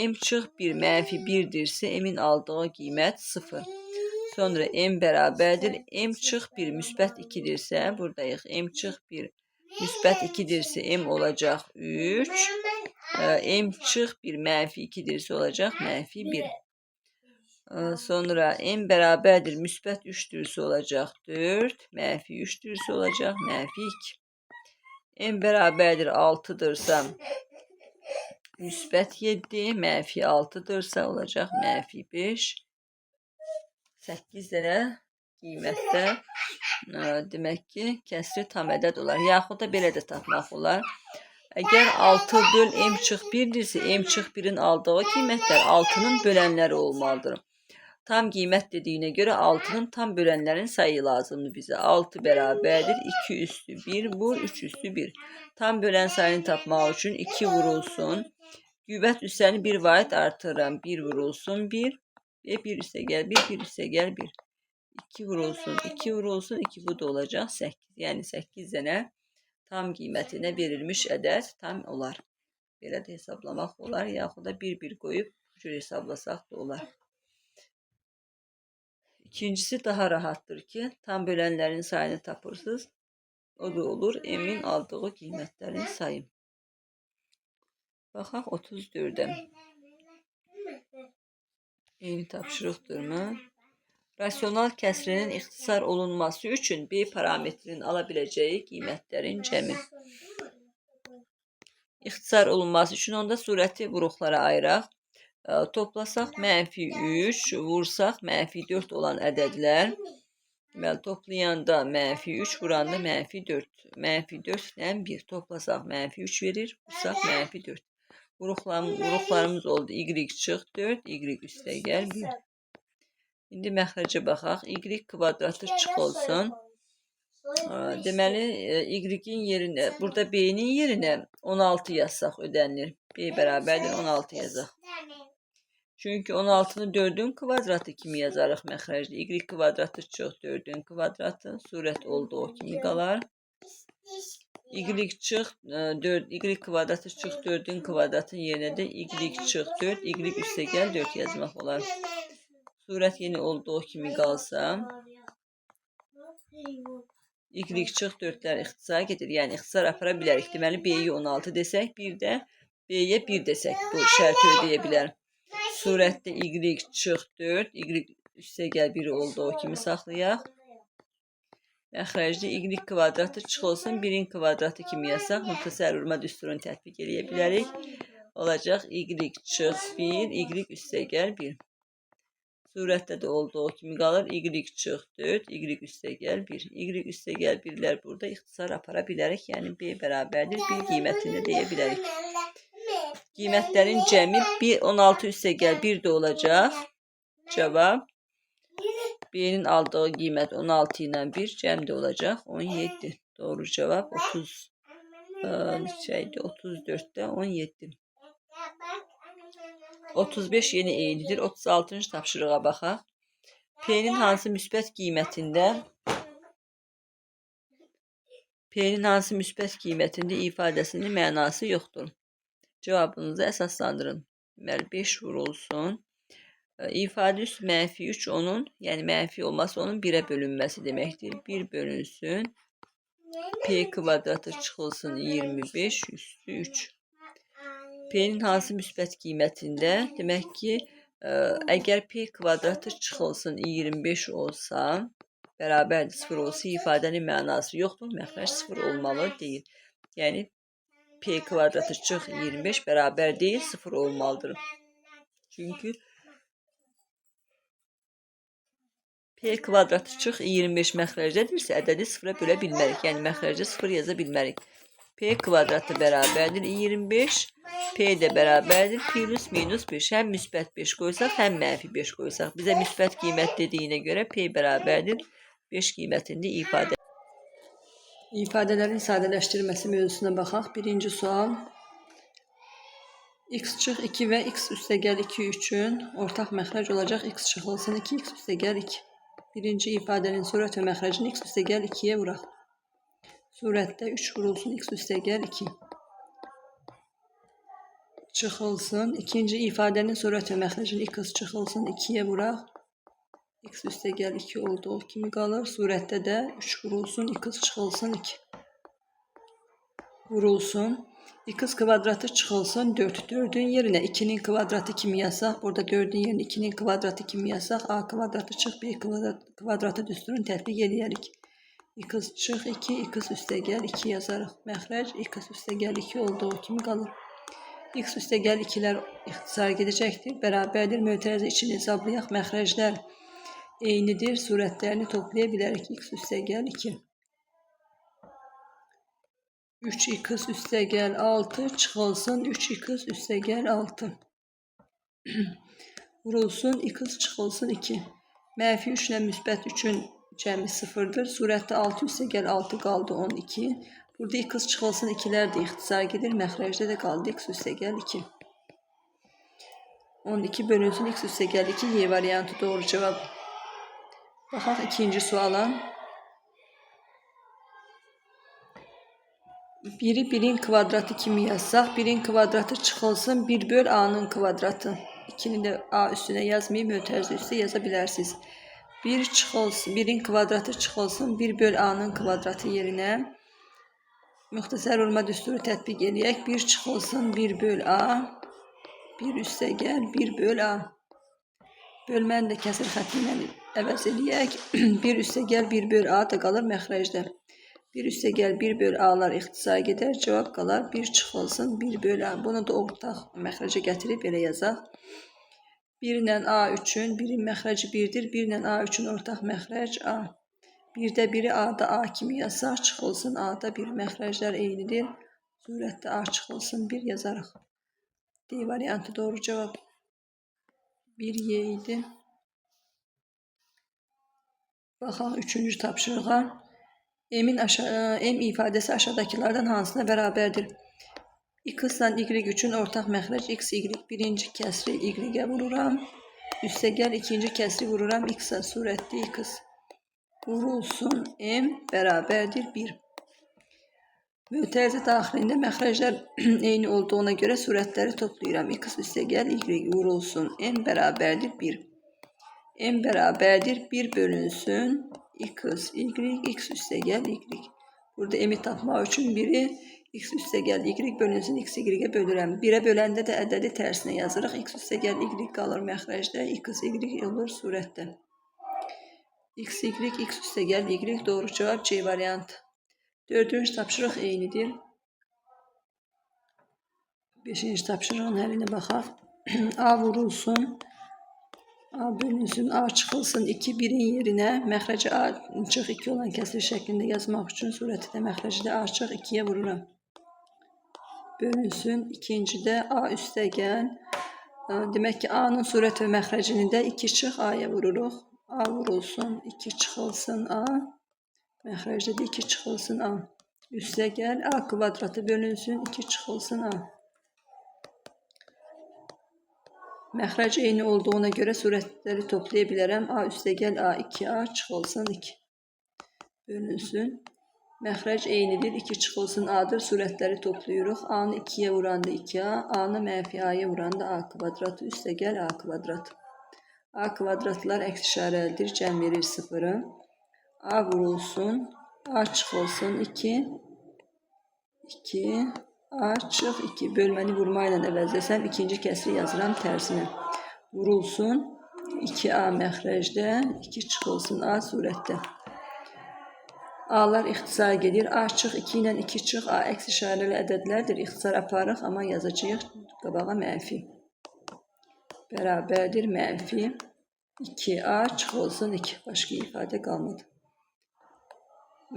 M çıx 1 mənfi 1 dirsə, M'in aldığı qiymət 0. Sonra M bərabərdir. M çıx 1 müsbət 2 dirsə, buradayıq. M çıx 1 müsbət 2 dirsə, M olacaq 3. M çıx 1 mənfi 2 dirsə olacaq mənfi 1. Sonra M bərabərdir müsbət 3 dirsə olacaq 4. Mənfi 3 dirsə olacaq mənfi 2. M bərabərdir 6'dırsa müsbət 7. Mənfi 6'dırsa olacaq mənfi 5. 8 dənə qiymətdə demək ki kəsri tam ədəd olar. Yaxud da belə də tapmaq olar. Əgər 6 böl M çıx 1 dirsə, M çıx 1'in aldığı qiymətlər 6'nın bölənləri olmalıdır. Tam qiymət dediyinə görə 6'nın tam bölənlərin sayı lazımdır bizə. 6 bərabərdir 2 üstü 1 vur 3 üstü 1. Tam bölən sayını tapmaq üçün 2 vurulsun. Qüvvət üstəni 1 vaid artırıram. 1 vurulsun 1. Ve 1 üste gel 1, 1 üste gel 1. 2 vurulsun, 2 vurulsun, 2 bu da olacak 8. Yani 8 tane tam qiymətinə verilmiş ədəd tam olar. Belə də hesablamaq olar, yaxud da bir qoyub bu cür hesablasaq da olar. İkincisi daha rahatdır ki, tam bölənlərin sayını tapırsınız. O da olur M-in aldığı qiymətlərin sayı. Baxaq 34-ə. Eyni tapşırıqdırmı? Rasional kəsrinin ixtisar olunması üçün B parametrinin ala biləcəyi qiymətlərin cəmi. İxtisar olunması üçün onda surəti vuruqlara ayıraq. Toplasaq -3, vursaq -4 olan ədədlər. Deməli, toplayanda -3, vuranda -4. -4 ilə 1 toplasaq -3 verir, vursaq -4. Vuruqlarımız oldu. Y çıx 4, Y üstəgəl 1. İndi məxrəcə baxaq. Y kvadratı çıx olsun. Deməli, Y-in yerinə, burada B-nin yerinə 16 yazsaq ödənilir. B bərabərdir 16 yazaq. Çünki 16-nı 4-ün kvadratı kimi yazarıq məxrəcdə. Y kvadratı çıx 4-ün kvadratı. Surət oldu o kimi qalar. Y çıx 4, Y kvadratı çıx 4-ün kvadratının yerinə də Y çıx 4, Y üstəgəl 4 yazmaq olar. Surət yeni oldu o kimi qalsa. Y çıx 4-lər ixtisara gedir. Yəni ixtisar apara bilərik. Deməli B-yi 16 desək, bir də B-yə 1 desək bu şərti ödəyə bilər. Surətdə Y çıx 4, Y üstəgəl 1 oldu o kimi saxlayaq. Məxrəcdə Y kvadratı çıx olsun, 1-in kvadratı kimi yazsaq, müxtəsər vurma düsturunu tətbiq edə bilərik. Olacaq Y çıx 1, Y üstəgəl 1. Surətdə də oldu o kimi qalır. Y çıx 4, Y üstəgəl 1. Y üstəgəl 1-lər burada ixtisar apara bilərik. Yəni B bərabərdir 1 qiymətini deyə bilərik. Qiymətlərin cəmi 16 üstəgəl 1 də olacaq. Cavab B-nin aldığı qiymət 16 ilə 1 cəmdə olacaq 17. Doğru cavab 34'də 17. 35 yeni eynidir. 36-cı tapşırığa baxaq. P-nin hansı müsbət qiymətində ifadəsinin mənası yoxdur? Cavabınızı əsaslandırın. Deməli 5 vurulsun. İfadə üstü -3 onun, yəni mənfi olması onun 1'ə bölünməsi deməkdir. 1 bölünsün. P kvadratı çıxılsın 25 üstü 3. P-nin hansı müsbət qiymətində? Demək ki, əgər P kvadratı çıxılsın 25 olsa, bərabərdir 0 olsa ifadənin mənası yoxdur. Məxrəc 0 olmalı deyil. Yəni P kvadratı çıx 25 bərabər deyil 0 olmalıdır. Çünki P kvadratı çıx 25 məxrəcdədirsə, ədədi 0'a bölə bilmərik. Yəni məxrəcdə 0 yaza bilmərik. P kvadratı bərabərdir 25. P də bərabərdir plus minus 5. Həm müsbət 5 qoysaq, həm mənfi 5 qoysaq. Bizə müsbət qiymət dediyinə görə P bərabərdir 5 qiymətində ifadə. İfadələrin sadələşdirilməsi mövzusuna baxaq. Birinci sual. X çıx 2 və X üstəgəl 2 üçün ortaq məxrəc olacaq. X çıxılsın 2, X üstəgəl 2. Birinci ifadənin surət və məxrəcini X üstəgəl 2'yə vuraq. Surətdə 3 vurulsun X üstəgəl 2. Çıxılsın. İkinci ifadənin surət və məxrəcini X çıxılsın 2'yə vuraq. X üstəgəl 2 olduğu kimi qalır. Surətdə də 3 vurulsun X çıxılsın 2. Vurulsun. X kvadratı çıxılsın 4. 4'ün yerinə 2'nin kvadratı kimi yazsaq, burada 4'ün yerinə 2'nin kvadratı kimi yazsaq, A kvadratı çıx B kvadratı düsturunu tətbiq edərik. X çıx 2, X üstəgəl 2 yazarıq. Məxrəc X üstəgəl 2 olduğu kimi qalır. X üstəgəl 2'lər ixtisar gedəcəkdir. Bərabərdir. Mötərizə için hesablayaq. Məxrəclər eynidir. Surətlərini toplaya bilərik. X üstəgəl 2. 3x üstəgəl 6 çıxılsın 3x üstəgəl 6. Vurulsun x çıxılsın 2. Mənfi 3 ilə müsbət 3'ün cəmi 0'dır. Surətdə 6 üstəgəl 6 qaldı 12. Burada x çıxılsın 2'lər də ixtisar gedir. Məxrəcdə də qaldı x üstəgəl 2. 12 bölünsün x üstəgəl 2 Y variantı doğru cavab. Baxaq ikinci suala. Biri 1'in kvadratı kimi yazsaq, 1'in kvadratı çıxılsın 1 böl a'nın kvadratı. 2'ni de a üstüne yazmayıb, mötərizə üstə yaza bilərsiniz. 1'in kvadratı çıxılsın 1 böl a'nın kvadratı yerinə müxtəsər vurma düsturu tətbiq edək. 1 çıxılsın 1 böl a, 1 üstə gəl 1 böl a. Bölməni də kəsir xətti ilə əvəz eləyək. 1 üstə gəl 1 böl a da qalır məxrəcdə. 1 üstə gəl 1 böl a'lar ixtisar gedər, cavab qalar 1 çıxılsın 1 böl a. Bunu da ortaq məxrəcə gətirib belə yazaq. 1 ilə a üçün 1'in məxrəci 1'dir. 1 ilə a üçün ortaq məxrəc a. 1-də 1'i a'da a kimi yazsaq, çıxılsın a'da 1. Məxrəclər eynidir. Surətdə a çıxılsın 1 yazarıq. D variantı doğru cavab. 1Y idi. Baxaq 3-cü tapşırığa. M ifadəsi aşağıdakilərdən hansına bərabərdir? X ilə Y üçün ortaq məxrəc x, y. Birinci kəsri y-ə vururam. Üstə gəl ikinci kəsri vururam x-ə. Surətdə x vurulsun m bərabərdir 1. Mötərizə daxilində məxrəclər eyni olduğuna görə surətləri toplayıram. X üstə gəl y vurulsun m bərabərdir 1. M bərabərdir 1 bölünsün x, y, x üstə gəl y. Burada m'i tapmaq üçün biri x üstə gəl y bölünsün x, y-ə bölürəm. 1'ə böləndə də ədədi tərsinə yazırıq. X üstə gəl y qalır məxrəcdə, x, y olur surətdə. X, y, x üstə gəl y doğru cavab C variantı. 4-cü tapşırıq eynidir. 5-ci tapşırığın həllinə baxaq. A vurulsun. A bölünsün, A çıxılsın 2, 1'in yerinə məxrəci A çıx 2 olan kəsir şəklində yazmaq üçün surəti də məxrəci A çıx 2'yə vururam. Bölünsün, ikincidə A üstə gəl. Demək ki, A'nın surət və məxrəcini də 2 çıx A'ya vururuq. A vurulsun, 2 çıxılsın A. Məxrəcdə də 2 çıxılsın A. Üstə gəl, A kvadratı bölünsün, 2 çıxılsın A. Məxrəc eyni olduğuna görə surətləri toplaya bilərəm. A üstə gəl A 2A çıxılsın 2. Bölünsün. Məxrəc eynidir. 2 çıxılsın A'dır. Surətləri toplayırıq. A'nı 2'yə vuranda 2A, A'nı mənfi A'ya vuranda A kvadratı üstə gəl A kvadrat. A kvadratlar əks işarəlidir. Cəm verir 0'ı. A vurulsun. A çıxılsın 2. 2. A çıx 2. Bölməni vurma ilə əvəzləsəm ikinci kəsri yazıram tərsinə. Vurulsun 2A məxrəcdə, 2 çıxılsın A surətdə. A'lar ixtisar gedir. A çıx 2 ilə 2 çıx A əks işarəli ədədlərdir. İxtisar aparıq, amma yazacağıq qabağa mənfi. Bərabərdir mənfi 2A çıxılsın 2. Başqa ifadə qalmadı.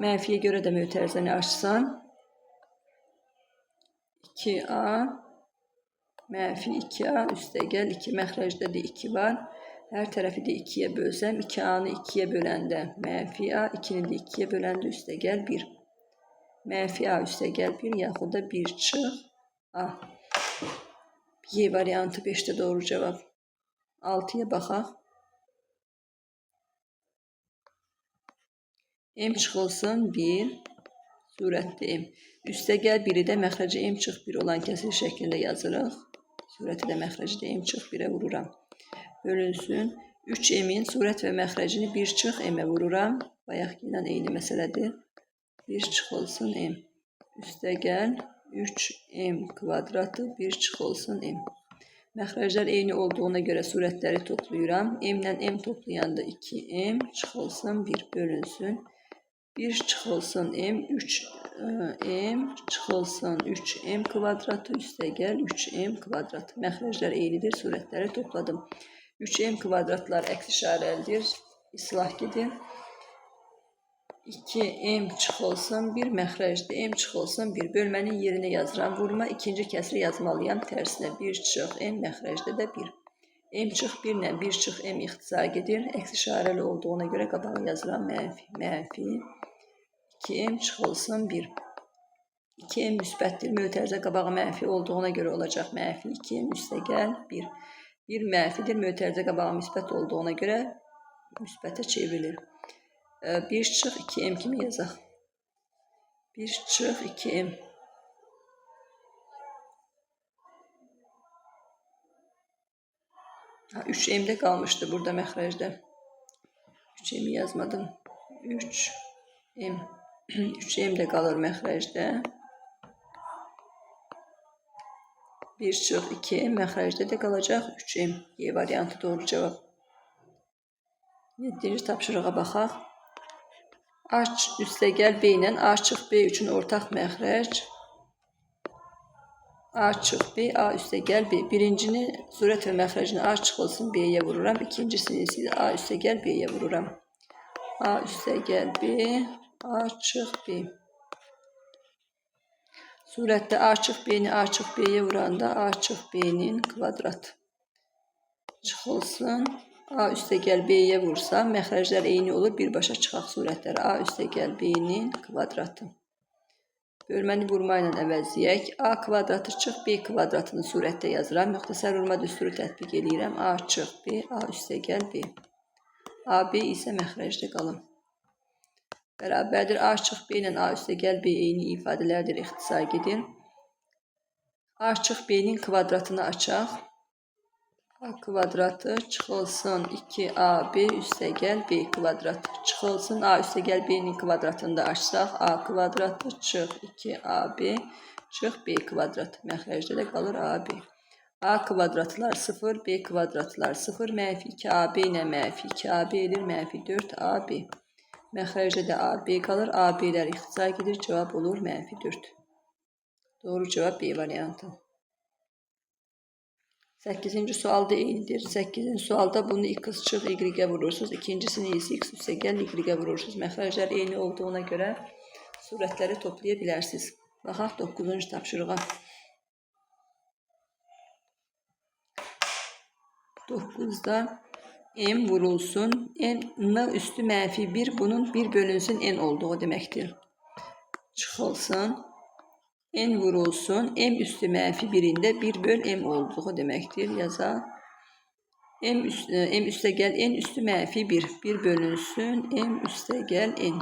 Mənfiyə görə də mötərizəni açsam 2A mənfi 2A üstə gəl 2 məxrəcdə də 2 var. Hər tərəfi də 2'yə bölsəm 2A'nı 2'yə böləndə mənfi A, 2'ni də 2'yə böləndə üstə gəl 1. Mənfi A üstə gəl 1 yaxud da 1 çıx A. Y variantı 5'də doğru cavab. 6'ya baxaq. M çıxılsın 1. Surətdə M. Üstə gəl 1'i də məxrəci M çıx 1 olan kəsir şəklində yazırıq. Surəti də məxrəci də M çıx 1'ə vururam. Bölünsün. 3M'in surət və məxrəcini 1 çıx M'ə vururam. Bayaqki ilə eyni məsələdir. 1 çıxılsın M. Üstə gəl 3M kvadratı 1 çıxılsın M. Məxrəclər eyni olduğuna görə surətləri toplayıram. M ilə M toplayanda 2M çıxılsın 1 bölünsün. 1 çıxılsın M, 3M çıxılsın 3M kvadratı üstə gəl 3M kvadrat. Məxrəclər eynidir, surətləri topladım. 3M kvadratlar əks işarəlidir, islah gedir. 2M çıxılsın 1 məxrəcdə M çıxılsın 1. Bölmənin yerinə yazıram. Vurma ikinci kəsri yazmalıyam tərsinə. 1 çıx M məxrəcdə də 1. M çıx 1 ilə 1 çıx M ixtisar gedir. Əks işarəli olduğuna görə qabağa yazıram mənfi 2M çıxılsın 1. 2M müsbətdir. Mötərizə qabağı mənfi olduğuna görə olacaq. Mənfi 2M üstə gəl 1. 1 mənfidir. Mötərizə qabağı müsbət olduğuna görə müsbətə çevrilir. 1 çıx 2M kimi yazaq. 1 çıx 2M. 3m'de kalmıştı burada məxrəcdə. 3m'i yazmadım. 3m 3m'de kalır məxrəcdə. 1/2 məxrəcdə də qalacaq 3m. Y variantı doğru cevap. 7-ci tapşırığa baxaq. A üstəgəl B ilə A çıx B üçün ortaq məxrəc. A çıx B, A üstəgəl B. Birincini surət və məxrəcini A çıxılsın B'yə vururam. İkincisini isə A üstəgəl B'yə vururam. A üstəgəl B, A çıx B. Surətdə A çıx B-ni A çıx B'yə vuranda A çıx B-nin kvadratı çıxılsın. A üstəgəl B-yə vursam, məxrəclər eyni olur, birbaşa çıxaq surətləri. A üstəgəl B-nin kvadratı. Bölməni vurma ilə əvəzləyək. A kvadratı çıx B kvadratını surətdə yazıram. Müxtəsər vurma düsturu tətbiq edirəm. A çıx B, A üstəgəl B. AB isə məxrəcdə qalın. Bərabərdir. A çıx B ilə A üstəgəl B eyni ifadələrdir, ixtisar edir. A çıx B-nin kvadratını açaq. A kvadratı çıxılsın 2AB üstəgəl B kvadratı çıxılsın. A üstəgəl B-nin kvadratını da açsaq. A kvadratı çıx 2AB çıx B kvadratı. Məxrəcdə də qalır AB. A kvadratlar 0, B kvadratlar 0, mənfi 2AB ilə mənfi 2AB edir, mənfi 4AB. Məxrəcdə də AB qalır, AB-lər ixtisar edir, cavab olur mənfi 4. Doğru cavab B variantı. 8-ci sualda eynidir. 8-ci sualda bunu x çıx y-ə vurursunuz. İkincisini isə x üstəgəl y-ə vurursunuz. Məxrəclər eyni olduğuna görə surətləri toplaya bilərsiniz. Baxaq 9-cu tapşırığa. 9-da m vurulsun. N üstü mənfi 1, bunun 1 bölünsün n olduğu deməkdir. Çıxılsın. N vurulsun. M üstü mənfi 1'ində 1 böl m olduğu deməkdir. Yazaq. M üstəgəl n üstü mənfi 1. 1 bölünsün. M üstəgəl n.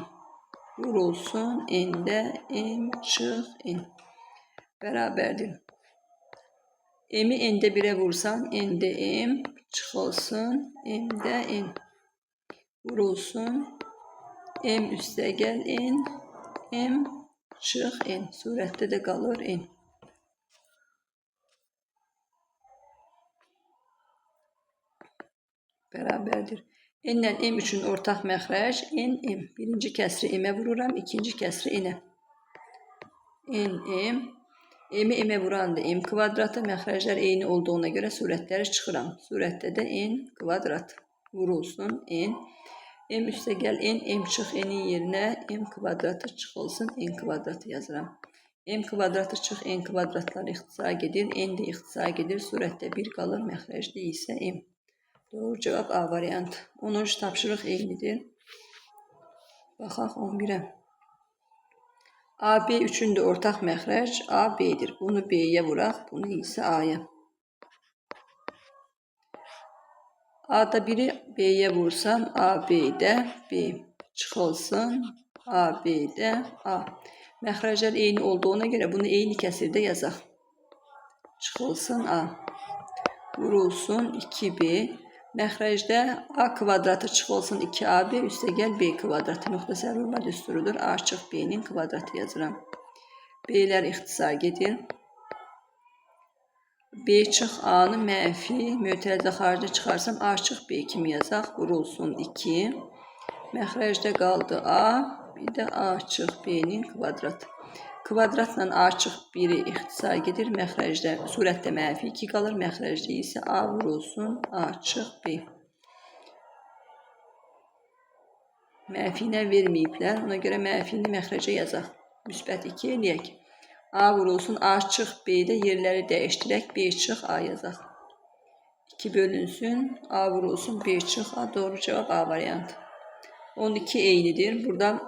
Vurulsun. N'də m çıx n. Bərabərdir. M'i n'də 1'ə vursan, n'də m çıxılsın. M'də n. Vurulsun. M üstəgəl n. M çıx n. Surətdə də qalır n. Bərabərdir. N ilə m üçün ortaq məxrəc n, m. Birinci kəsri m-ə vururam, ikinci kəsri n-ə. N, m. M-i m-ə vuranda m kvadratı, məxrəclər eyni olduğuna görə surətləri çıxıram. Surətdə də n kvadrat. Vurulsun n. M üstəgəl n, m çıx n-in yerinə m kvadratı çıxılsın, n kvadratı yazıram. M kvadratı çıx n kvadratlar ixtisar edir, n də ixtisar edir, surətdə 1 qalır, məxrəcdə isə m. Doğru cavab A variantı. 10-cu tapşırıq eynidir. Baxaq 11-ə. AB üçün də ortaq məxrəc A, B-dir. Bunu B-yə vuraq, bunu isə A-ya. A-da 1'i B-yə vursam, A-B-də B çıxılsın, A-B-də A. Məxrəclər eyni olduğuna görə bunu eyni kəsirdə yazaq. Çıxılsın A. Vurulsun 2B. Məxrəcdə A kvadratı çıxılsın 2AB üstəgəl B kvadratı. Müxtəsər vurma düsturudur. A çıx B-nin kvadratı yazıram. B-lər ixtisar edir. B çıx A-nı mənfi mötərizə xaricə çıxarsam A çıx B kimi yazaq. Vurulsun 2. Məxrəcdə qaldı A, bir də A çıx B-nin kvadratı. Kvadratla A çıx 1'i ixtisar edir. Məxrəcdə surətdə mənfi 2 qalır. Məxrəcdə isə A vurulsun A çıx B. Mənfi ilə verməyiblər. Ona görə mənfini məxrəcə yazaq. Müsbət 2 eləyək. A vurulsun A çıx B-də yerləri dəyişdirək. B çıx A yazaq. 2 bölünsün. A vurulsun B çıx A. Doğru cavab A variantı. 12 eynidir. Burada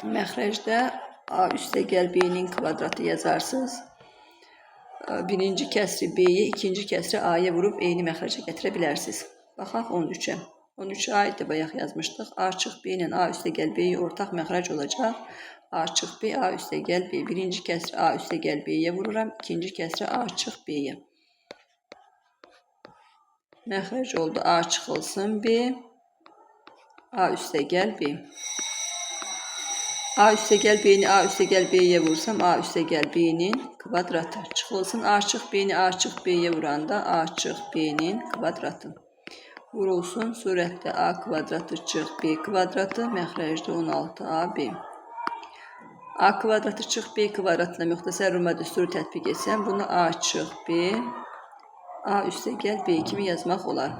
məxrəcdə A üstəgəl B-nin kvadratı yazarsınız. Birinci kəsri B-yə, ikinci kəsri A-ya vurub eyni məxrəcə gətirə bilərsiniz. Baxaq 13-ə. 13'ə aid də bayaq yazmışdıq. A çıx B ilə A üstəgəl B-yə ortaq məxrəc olacaq. A çıx B, A üstəgəl B. Birinci kəsri A üstəgəl B-yə vururam. İkinci kəsri A çıx B-yə. Məxrəc oldu. A çıxılsın B. A üstə gəl B. A üstə gəl B-ni A üstə gəl B-yə vursam A üstə gəl B-nin kvadratı. Çıxılsın A çıx B-ni A çıx B-yə vuranda A çıx B-nin kvadratı. Vurulsun surətdə A kvadratı çıx B kvadratı. Məxrəcdə 16AB. A kvadratı çıx B kvadratına müxtəsər Roma düsturu tətbiq etsəm, bunu A çıx B, A üstə gəl B kimi yazmaq olar.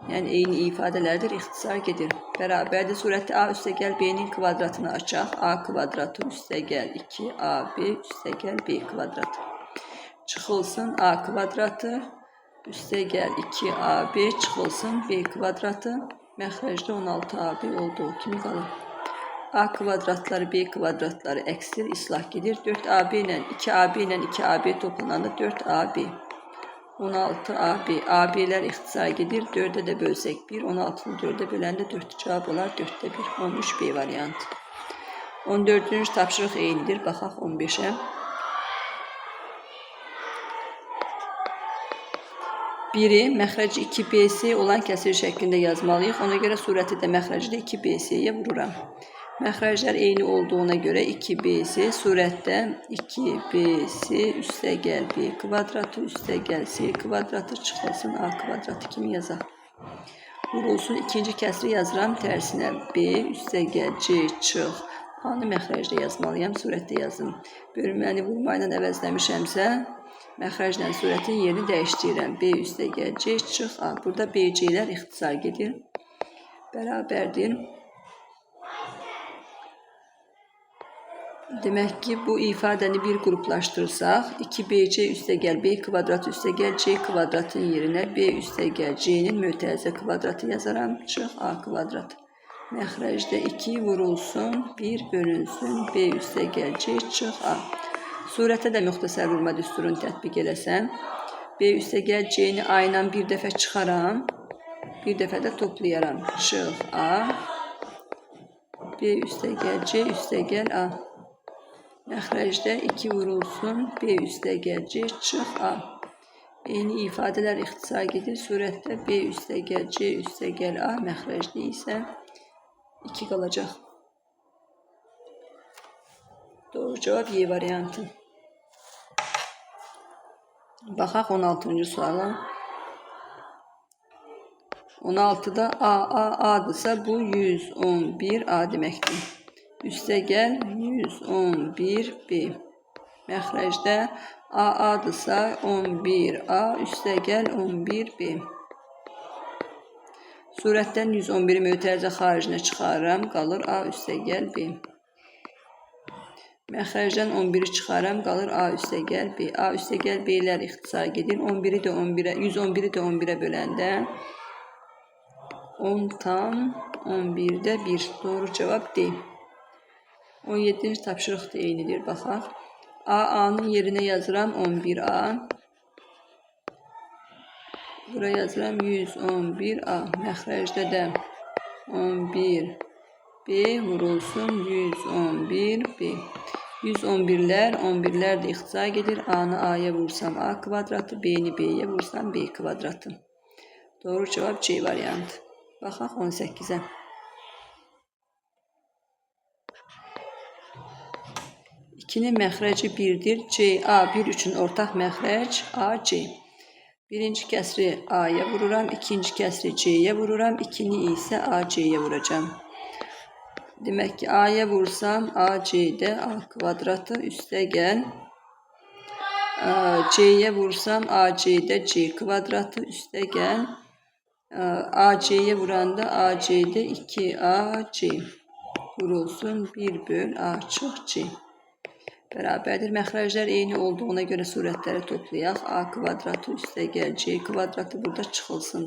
Yəni eyni ifadələrdir, ixtisar gedir. Bərabərdir surətdə A üstə gəl B-nin kvadratını açaq. A kvadratı üstə gəl 2AB üstə gəl B kvadratı. Çıxılsın A kvadratı üstə gəl 2AB çıxılsın B kvadratı. Məxrəcdə 16AB olduğu kimi qalır. A kvadratları B kvadratları əksdir, islah gedir. 4AB ilə 2AB ilə 2AB toplananda 4AB. 16AB. AB-lər ixtisar gedir. 4-ə də bölsək 1. 16-nı 4-ə böləndə 4 cavab olar. 4-də 1. 13B variantı. 14-cü tapşırıq eynidir. Baxaq 15-ə. Biri məxrəci 2BC olan kəsir şəklində yazmalıyıq. Ona görə surəti də məxrəci də 2BC-yə vururam. Məxrəclər eyni olduğuna görə 2BC surətdə 2BC üstə gəl B kvadratı üstə gəl C kvadratı çıxılsın A kvadratı kimi yazaq. Vurulsun ikinci kəsri yazıram tərsinə B üstə gəl C çıx. A-nı məxrəcdə yazmalıyam, surətdə yazım. Bölünməni vurma ilə əvəzləmişəmsə, məxrəclə surətin yerini dəyişdirirəm. B üstə gəl C çıx A. Burada BC-lər ixtisar gedir. Bərabərdir. Demək ki, bu ifadəni bir qruplaşdırsaq, 2BC üstə gəl B kvadratı üstə gəl C kvadratın yerinə B üstə gəl C-nin mötərizə kvadratı yazaram. Çıx A kvadratı. Məxrəcdə 2 vurulsun, 1 bölünsün, B üstə gəl C çıx A. Surətə də müxtəsər vurma düsturunu tətbiq eləsəm, B üstə gəl C-ni A ilə bir dəfə çıxaram, bir dəfə də toplayaram. Çıx A. B üstə gəl C üstə gəl A. Məxrəcdə 2 vurulsun, B üstə gəl C çıx A. Eyni ifadələr ixtisar gedir. Surətdə B üstə gəl C üstə gəl A. Məxrəcdə isə 2 qalacaq. Doğru cavab Y variantı. Baxaq 16-cı suala. 16-da A'dırsa bu 111A deməkdir. Üstə gəl 111B. Məxrəcdə A'dırsa 11A üstə gəl 11B. Surətdən 111-i mötərizə xaricinə çıxarıram, qalır A üstə gəl B. Məxrəcdən 11-i çıxaram, qalır A üstə gəl B. A üstə gəl B-lər ixtisar gedir. 111-i də 11-ə böləndə 10 tam 11-də 1. Doğru cavab D. 17-ci tapşırıq da eynidir. Baxaq. A-A'nın yerinə yazıram 11A. Buraya yazıram 111A. Məxrəcdə də 11B vurulsun 111B. 111'lər də ixtisar gedir. A-nı A-ya vursam A kvadratı, B-ni B-yə vursam B kvadratı. Doğru cavab C variantı. Baxaq 18-ə. 2-nin məxrəci 1-dir. A1 üçün ortaq məxrəc AC. Birinci kəsri A-ya vururam, ikinci kəsri C-yə vururam, 2-ni isə AC-yə vuracam. Demək ki, A-ya vursam AC-də A kvadratı üstə gəl. C-yə vursam AC-də C kvadratı üstə gəl. AC-yə vuranda AC-də 2AC vurulsun 1 böl A çıx C. Bərabərdir. Məxrəclər eyni olduğuna görə surətləri toplayaq. A kvadratı üstə gəl C kvadratı burada çıxılsın.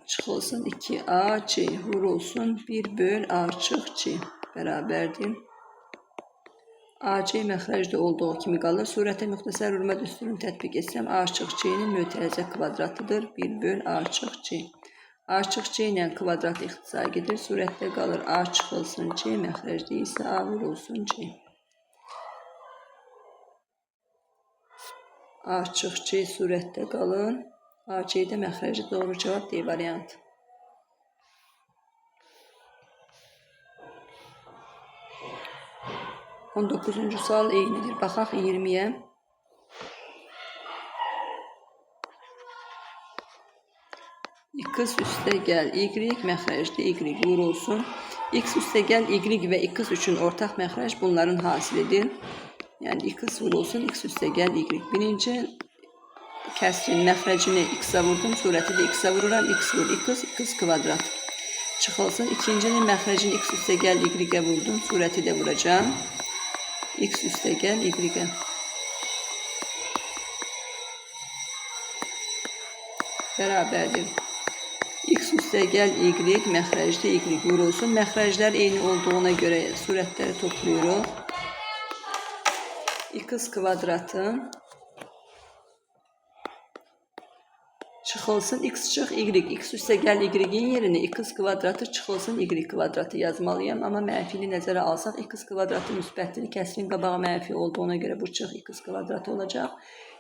Çıxılsın 2AC vurulsun 1 böl A çıx C. Bərabərdir. AC məxrəcdə olduğu kimi qalır. Surətə müxtəsər vurma düsturunu tətbiq etsəm A çıx C-nin mötərizə kvadratıdır. 1 böl A çıx C. A çıx C ilə kvadrat ixtisar gedir. Surətdə qalır A çıxılsın C. Məxrəcdə isə A vurulsun C. A çıx C surətdə qalır. A, C'de məxrəci doğru cavab D variantı. 19-cu sual eynidir. Baxaq 20-yə. X üstə gəl Y məxrəcdə Y vurulsun. X üstə gəl Y və X üçün ortaq məxrəc bunların hasilidir. Yəni X vurulsun, X üstə gəl Y. Birinci kəsrin məxrəcini X-a vurdum, surəti də X-a vururam. X vur X kvadrat çıxılsın. İkincinin məxrəcini X üstə gəl Y-ə vurdum, surəti də vuracağım. X üstə gəl Y-ə. Bərabərdir. X üstə gəl Y, məxrəcdə Y vurulsun. Məxrəclər eyni olduğuna görə surətləri toplayırıq. X kvadratı çıxılsın, X çıx Y. X üstə gəl Y-in yerinə X kvadratı çıxılsın Y kvadratı yazmalıyam. Amma mənfini nəzərə alsaq, X kvadratı müsbətdir. Kəsrin qabağı mənfi olduğuna görə bu çıx X kvadratı olacaq.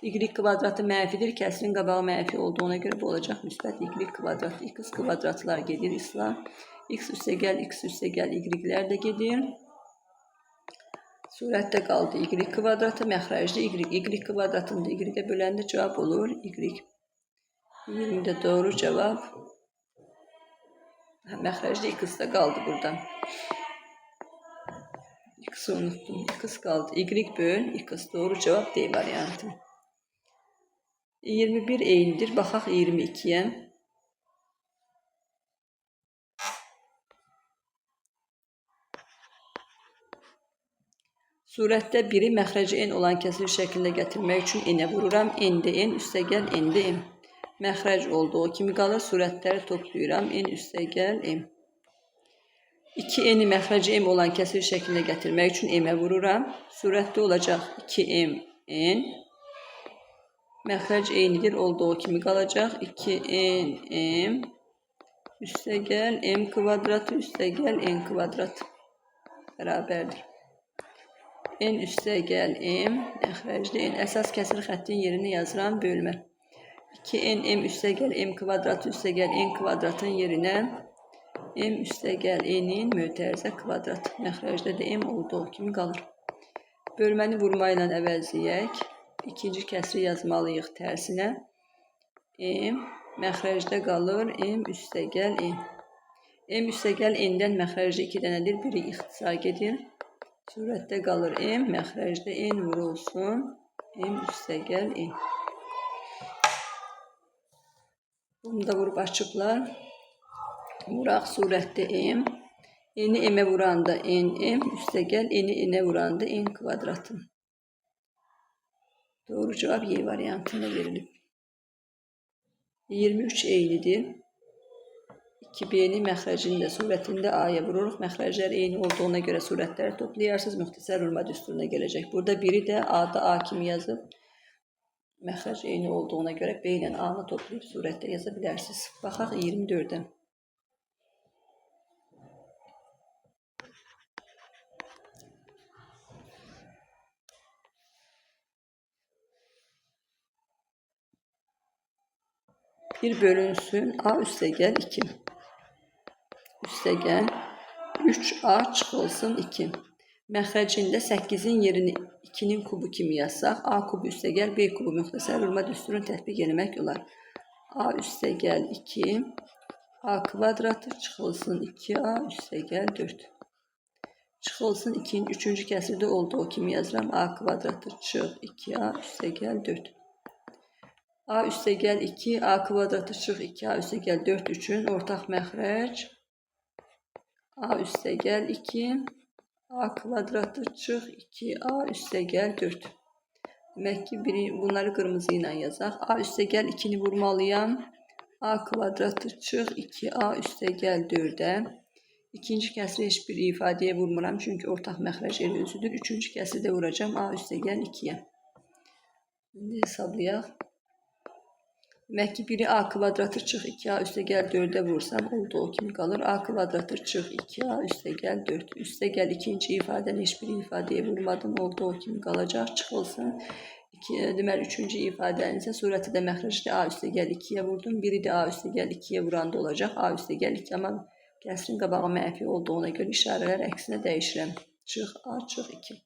Y kvadratı mənfidir. Kəsrin qabağı mənfi olduğuna görə bu olacaq müsbət Y kvadratı. X kvadratlar gedir islah. X üstə gəl Y-lər də gedir. Surətdə qaldı Y kvadratı, məxrəcdə Y kvadratını da Y-ə böləndə cavab olur Y. 20'de doğru cevap. Məxrəcdə X-də qaldı burada. X-i unuttum. X qaldı. Y böl X. Doğru cevap D variantı. 21 eynidir. Baxaq 22'yə. Surətdə biri məxrəci N olan kəsir şəklində gətirmək üçün N-ə vururam. N-də N, üstə gəl N-də M. Məxrəc olduğu kimi qalır. Surətləri toplayıram. N üstə gəl M. 2N-i məxrəci M olan kəsir şəklində gətirmək üçün M-ə vururam. Surətdə olacaq 2M N. Məxrəc eynidir. Olduğu kimi qalacaq. 2N M. Üstə gəl M kvadratı. Üstə gəl N kvadratı. Bərabərdir. N üstə gəl M. Məxrəcdə N. Əsas kəsir xəttin yerini yazıram. Bölmə. 2N M üstə gəl M kvadratı üstə gəl N kvadratın yerinə M üstə gəl N'in mötərizə kvadratı. Məxrəcdə də M olduğu kimi qalır. Bölməni vurma ilə əvəzləyək. İkinci kəsri yazmalıyıq tərsinə. M məxrəcdə qalır M üstə gəl N. M üstə gəl N'dən məxrəcdə 2 dənədir. Biri ixtisar gedir. Surətdə qalır M məxrəcdə N vurulsun. M üstə gəl N. Bunu da vurub açıblar. Vuraq surətdə M. N-i M-ə vuranda N-M. Üstə gəl N-i N-ə vuranda N kvadratı. Doğru cevap Y variantında verilib. 23 eynidir. 2B-ni məxrəcini də surətində A-ya vururuq. Məxrəclər eyni olduğuna görə surətləri toplayarsınız. Müxtəsər vurma düsturuna gələcək. Burada biri də A-da A kimi yazıb. Məxrəc eyni olduğuna görə B ilə A-nı toplayıb surətdə yaza bilərsiniz. Baxaq 24-ə. Bir bölünsün. A üstə gəl 2. Üstə gəl 3A çıxılsın 2. Məxrəcində 8-in yerini 2-nin kubu kimi yazsaq, A kubu üstə gəl, B kubu müxtəsər vurma düsturunu tətbiq etmək olar. A üstə gəl 2, A kvadratı çıxılsın 2A üstə gəl 4. Çıxılsın 2-nin 3-cü kəsirdə olduğu kimi yazıram. A kvadratı çıx 2A üstə gəl 4. A üstə gəl 2, A kvadratı çıx 2A üstə gəl 4 üçün ortaq məxrəc A üstə gəl 2, A kvadratı çıx 2A üstə gəl 4. Demək ki, bunları qırmızı ilə yazaq. A üstə gəl 2-ni vurmalıyam. A kvadratı çıx 2A üstə gəl 4-ə. İkinci kəsri heç bir ifadəyə vurmuram. Çünki ortaq məxrəc elə özüdür. Üçüncü kəsri də vuracam A üstə gəl 2-yə. İndi hesablayaq. Demək ki, biri A kvadratı çıx 2A üstə gəl 4-ə vursam olduğu kimi qalır. A kvadratı çıx 2A üstə gəl 4. Üstə gəl ikinci ifadəni heç bir ifadəyə vurmadım. Olduğu kimi qalacaq. Çıxılsın Deməli, üçüncü ifadənin isə surəti də məxrəcdə A üstə gəl 2-yə vurdum. Biri də A üstə gəl 2-yə vuranda olacaq. A üstə gəl 2, amma kəsrin qabağı mənfi olduğuna görə işarələr əksinə dəyişirəm. Çıx A, çıx 2.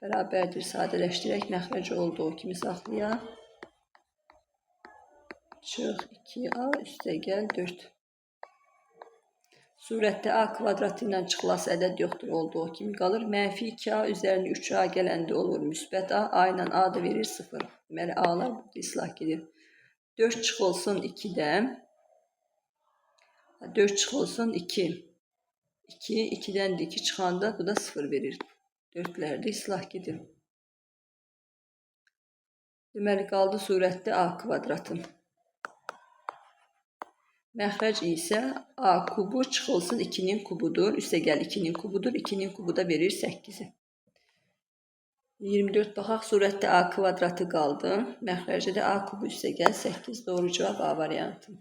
Bərabərdir, sadələşdirək, məxrəci olduğu kimi saxlayaq. Çıx 2A üstə gəl 4. Surətdə A kvadratı ilə çıxılası ədəd yoxdur olduğu kimi qalır. Mənfi 2A üzərinə 3A gələndə olur müsbət A. A ilə A da verir 0. Deməli, A'lar burada islah gedir. 4 çıxılsın 2-dən. 4 çıxılsın 2. 2, 2-dən də 2 çıxanda bu da 0 verir. 4'lər də islah gedir. Deməli, qaldı surətdə A kvadratı. Məxrəc isə A kubu çıxılsın 2'nin kubudur. Üstə gəl 2'nin kubudur. 2'nin kubu da verir 8'i. 24 baxaq. Surətdə A kvadratı qaldı. Məxrəcdə də A kubu üstə gəl 8. Doğru cavab A variantı.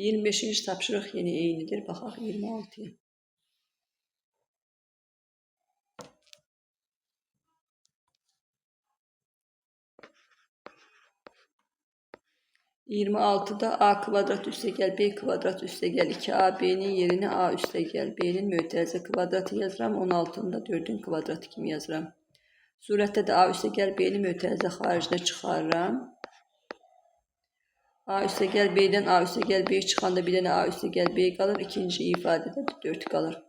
25-ci tapşırıq yenə eynidir. Baxaq 26-ya. da A kvadrat üstə gəl B kvadrat üstə gəl 2A B'nin yerinə A üstə gəl B'nin mötərizə kvadratı yazıram. 16'ını da 4'ün kvadratı kimi yazıram. Surətdə də A üstə gəl B'nin mötərizə xaricinə çıxarıram. A üstə gəl B'dən A üstə gəl B çıxanda bir dənə A üstə gəl B qalır. İkinci ifadədə 4 qalır.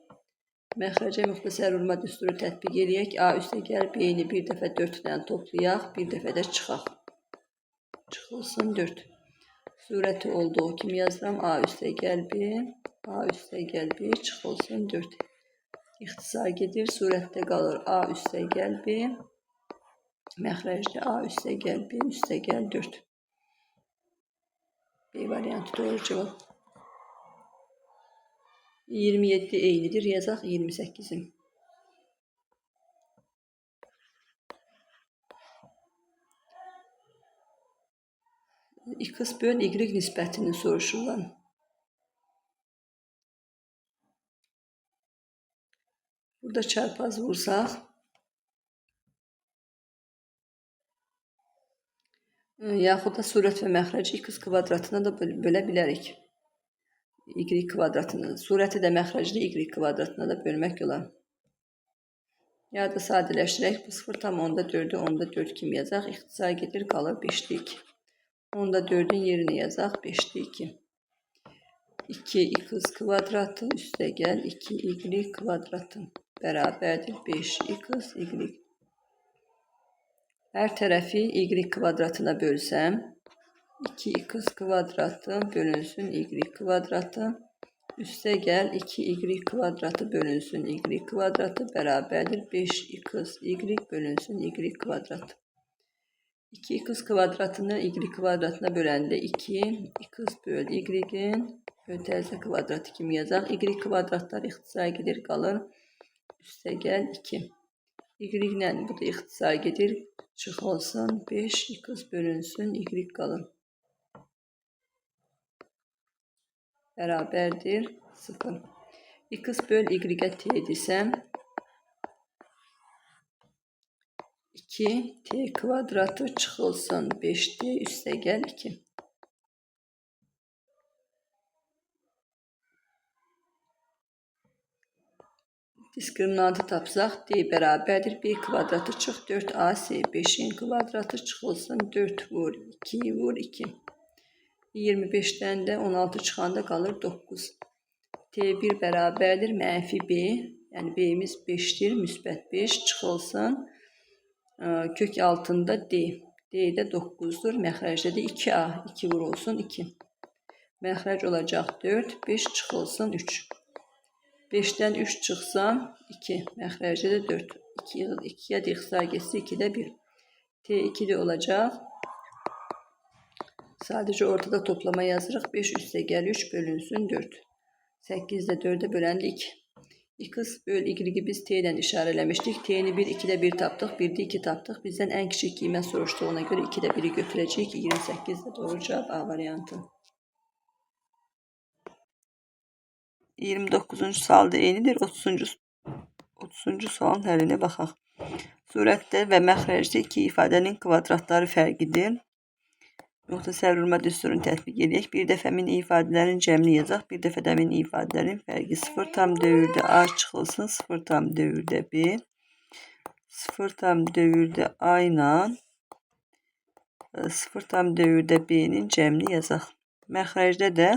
Məxrəcə müxtəsər vurma düsturu tətbiq edək. A üstə gəl B'ni bir dəfə 4 ilə toplayaq. Bir dəfə də çıxaq. Çıxılsın 4. Surəti olduğu kimi yazıram. A üstə gəl B, A üstə gəl B, çıxılsın 4. İxtisar gedir, surətdə qalır. A üstə gəl B, məxrəcdə A üstə gəl B, üstə gəl 4. B variantı doğru cavab. 27 eynidir, yazaq 28'i. X böl Y nisbətini soruşurlar. Burada çarpaz vursaq, yaxud da surət və məxrəci X kvadratına da bölə bilərik. Y kvadratını, surəti də məxrəcli Y kvadratına da bölmək olar. Ya da sadələşdirək, bu 0,4'ü 10'da 4 kimi yazaq. İxtisar gedir, qalır 5'də 2. 10'da 4'ün yerine yazaq 5'də 2. 2x kvadratı üstə gəl 2y kvadratı bərabərdir 5x y. Hər tərəfi y kvadratına bölsəm 2x kvadratı bölünsün y kvadratı üstə gəl 2y kvadratı bölünsün y kvadratı bərabərdir 5x y bölünsün y kvadratı. 2x kvadratını y kvadratına böləndə 2 x böl y'in mötərizə kvadratı kimi yazaq. Y kvadratlar ixtisar gedir, qalır. Üstə gəl 2. Y ilə bu da ixtisar gedir. Çıxılsın 5x bölünsün y qalır. Bərabərdir 0. X böl y'ə t desəm 2t kvadratı çıxılsın 5t üstə gəl 2. Diskriminantı tapsaq d bərabərdir b kvadratı çıx 4ac 5'in kvadratı çıxılsın 4 vur 2 vur 2. 25'dən də 16 çıxanda qalır 9. T1 bərabərdir mənfi b, yəni b'miz 5'dir, müsbət 5 çıxılsın kök altında d. D də 9'dur. Məxrəcdə də 2a. 2 vurulsun 2. Məxrəc olacaq 4. 5 çıxılsın 3. 5'dən 3 çıxsam 2. Məxrəcdə də 4. 2'yə də ixtisar getsə 2'də 1. T2 də olacaq. Sadəcə ortada toplama yazırıq. 5 üstə gəl 3 bölünsün 4. 8 də 4'ə böləndə 2. X böl y'yi biz t ilə işarələmişdik. T'ni 1, 2'də 1 tapdıq. 1'də 2 tapdıq. Bizdən ən kiçik qiymət soruşduğuna görə 2'də 1'i götürəcəyik. 28 də doğru cavab A variantı. 29-cu sual da eynidir. 30-cu sualın həllinə baxaq. Surətdə və məxrəcdə iki ifadənin kvadratları fərqidir. Müxtəsər vurma düsturunu tətbiq edək. Bir dəfə min ifadələrin cəmini yazaq. Bir dəfə də min ifadələrin fərqi. 0,4 A çıxılsın 0,4 B. 0,4 A ilə 0,4 B-nin cəmini yazaq. Məxrəcdə də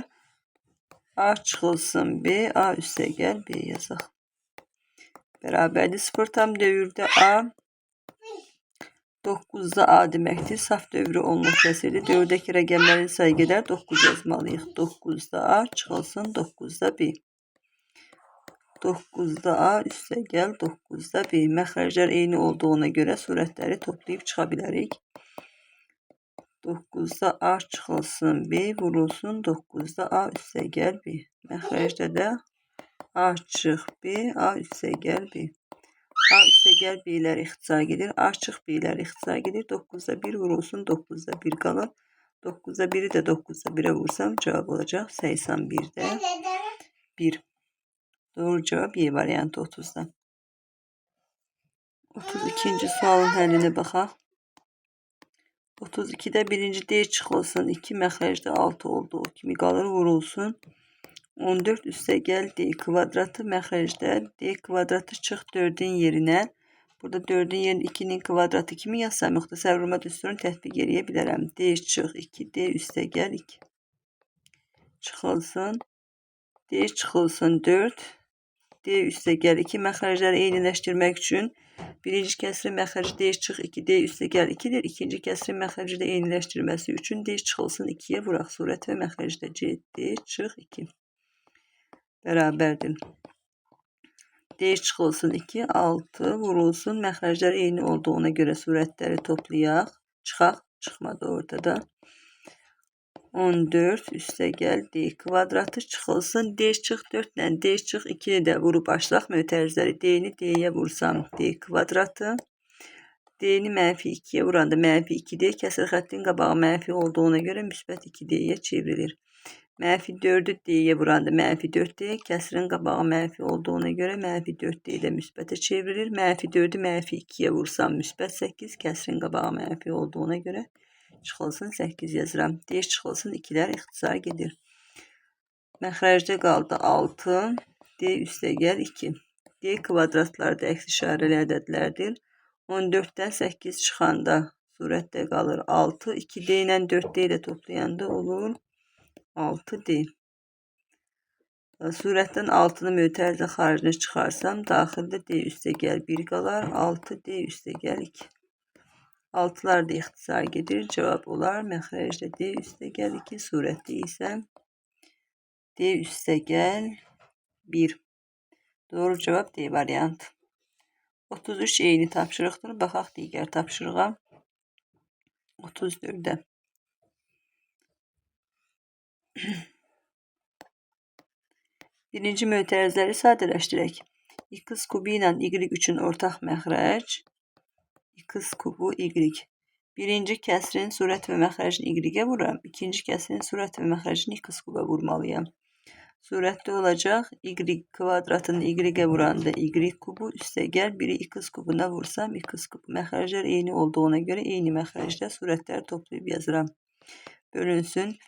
A çıxılsın B, A üstəgəl B yazaq. Bərabərdir 0,4 A 9'da A deməkdir. Saf dövrü onluq kəsirdir. 4'dəki rəqəmlərin sayı qədər 9 yazmalıyıq. 9'da A çıxılsın 9'da B. 9'da A üstəgəl 9'da B. Məxrəclər eyni olduğuna görə surətləri toplayıb çıxa bilərik. 9'da A çıxılsın B vurulsun 9'da A üstəgəl B. Məxrəcdə də A çıx B, A üstəgəl B. A üstəgəl B'lər ixtisar gedir. A çıx B'lər ixtisar gedir. 9'da 1 vurulsun 9'da 1 qalır. 9'da 1'i də 9'da 1'e vursam cevap olacaq 81'də 1. Doğru cevap Y variantı 30'da. 32. sualın həllinə baxaq. 32'də birinci D çıxılsın 2 məxrəcdə 6 olduğu kimi qalır vurulsun. 14 üstəgəl D kvadratı məxrəcdə D kvadratı çıx 4'ün yerinə. Burada 4'ün yerinə 2'nin kvadratı kimi yazsam müxtəsər vurma düsturunu tətbiq edə bilərəm. D çıx 2 D üstəgəl 2. Çıxılsın. D çıxılsın 4 D üstəgəl 2. Məxrəcləri eyniləşdirmək üçün birinci kəsrin məxrəci D çıx 2 D üstəgəl 2'dir. İkinci kəsrin məxrəci də eyniləşdirməsi üçün D çıxılsın 2'yə vuraq. Surət və məxrəcdə C D çıx 2. Bərabərdir. D çıxılsın 2, 6 vurulsun. Məxrəclər eyni olduğuna görə surətləri toplayaq. Çıxaq, çıxmadı ortada. 14 üstəgəl D kvadratı çıxılsın. D çıx 4 ilə D çıx 2'ni də vurub açsaq mötərizələri. D-ni D-yə vursam D kvadratı. D-ni mənfi 2'yə vuranda mənfi 2D. Kəsir xəttin qabağı mənfi olduğuna görə müsbət 2D'yə çevrilir. Mənfi 4'ü D'yə vuranda mənfi 4D. Kəsirin qabağı mənfi olduğuna görə mənfi 4D də müsbətə çevrilir. Mənfi 4'ü mənfi 2'yə vursam müsbət 8. Kəsirin qabağı mənfi olduğuna görə çıxılsın 8 yazıram. D çıxılsın 2'lər ixtisar gedir. Məxrəcdə qaldı 6. D üstəgəl 2. D kvadratları da əks işarəli ədədlərdir. 14'dən 8 çıxanda surətdə qalır 6. 2D ilə 4D ilə toplayanda olur 6D. Surətdən 6'nı mötərizə xaricinə çıxarsam, daxildə D üstəgəl 1 qalar, 6D üstəgəl 2. 6'lar da ixtisar gedir, cavab olar. Məxrəcdə D üstəgəl 2, surətdə isə D üstəgəl 1. Doğru cavab D variantı. 33 eyni tapşırıqdır. Baxaq digər tapşırığa. 34'də. Birinci mötərizələri sadələşdirək. X kubu ilə Y üçün ortaq məxrəc. X kubu Y. Birinci kəsrin surət və məxrəcini Y-ə vururam. İkinci kəsrin surət və məxrəcini X kuba vurmalıyam. Surətdə olacaq. Y kvadratını Y-ə vuranda Y kubu üstəgəl 1'i X kubuna vursam X kubu. Məxrəclər eyni olduğuna görə eyni məxrəcdə surətləri toplayıb yazıram. Bölünsün.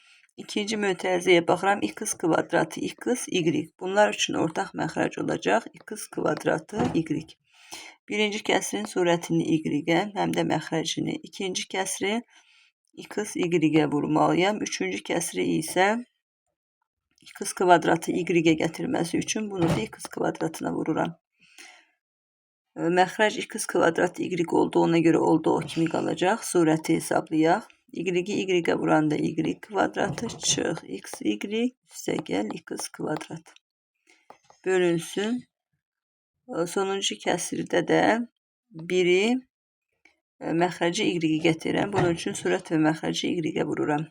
İkinci mötərizəyə baxıram. X kvadratı X, Y. Bunlar üçün ortaq məxrəc olacaq. X kvadratı Y. Birinci kəsrin surətini Y-ə, həm də məxrəcini. İkinci kəsri X, Y-ə vurmalıyam. Üçüncü kəsri isə X kvadratı Y-ə gətirməsi üçün bunu da X kvadratına vururam. Məxrəc X kvadratı Y olduğuna görə olduğu kimi qalacaq. Surəti hesablayaq. Y-i Y-ə vuranda Y kvadratı çıx X, Y üstəgəl X kvadrat. Bölünsün. Sonuncu kəsirdə də 1'i məxrəci Y-i gətirirəm. Bunun üçün surət və məxrəci Y-ə vururam.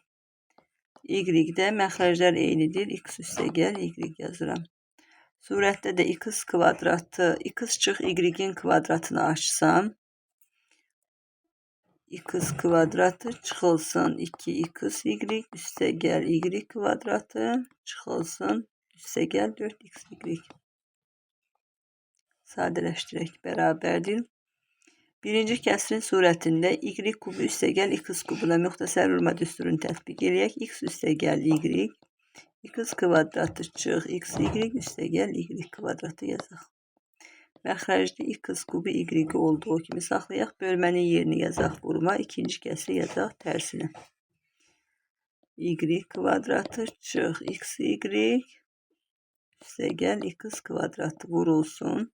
Y-də məxrəclər eynidir. X üstəgəl Y yazıram. Surətdə də X kvadratı, X çıx Y-in kvadratını açsam, X kvadratı çıxılsın 2X Y üstəgəl Y kvadratı çıxılsın üstəgəl 4X Y. Sadələşdirək, bərabərdir. Birinci kəsrin surətində y kubu üstəgəl x kubuna müxtəsər vurma düsturunu tətbiq eləyək. X üstəgəl y, x kvadratı çıx xy üstəgəl y kvadratı yazaq. Məxrəcdə x kubu y olduğu kimi saxlayaq. Bölmənin yerini yazaq vurma. İkinci kəsri yazaq tərsinə. Y kvadratı çıx xy üstəgəl x kvadratı vurulsun.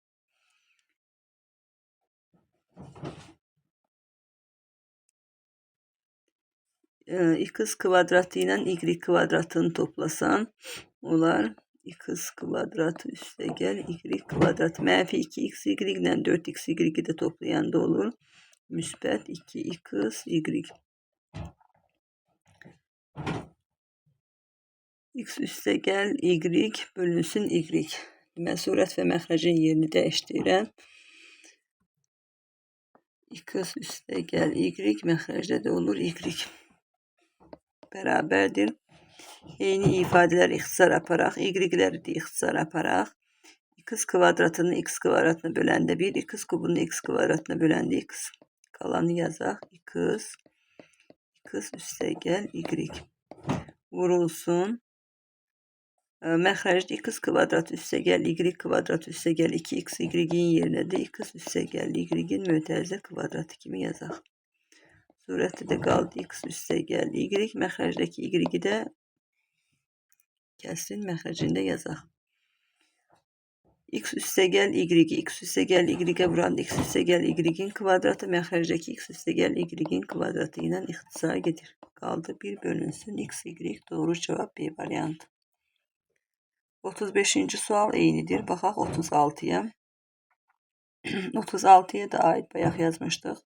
X kvadratı ilə y kvadratını toplasam, olar x kvadratı üstəgəl y kvadratı. Mənfi 2xy ilə 4xy də toplayanda olur. Müsbət 2xy. X üstəgəl y bölünsün y. Mən surət və məxrəcin yerini dəyişdirirəm. X üstəgəl y məxrəcdə də olur y. Bərabərdir. Eyni ifadələr ixtisar aparaq. Y-ləri də ixtisar aparaq. X kvadratını x kvadratına böləndə 1, x kubunu x kvadratına böləndə x. Qalanı yazaq. X üstəgəl y. Vurulsun. Məxrəcdə x kvadratı üstəgəl y kvadratı üstəgəl 2xy-in yerinə də x üstəgəl y-in mötərizə kvadratı kimi yazaq. Surətdə də qaldı x üstəgəl y. Məxrəcdəki y-i də kəsrin məxrəcində yazaq. X üstəgəl y-i x üstəgəl y-ə vuranda x üstəgəl y-in kvadratı məxrəcdəki x üstəgəl y-in kvadratı ilə ixtisara gedir. Qaldı 1 bölünsün x, y. Doğru cavab B variantı. 35-ci sual eynidir. Baxaq 36-ya. 36-ya da aid bayaq yazmışdıq.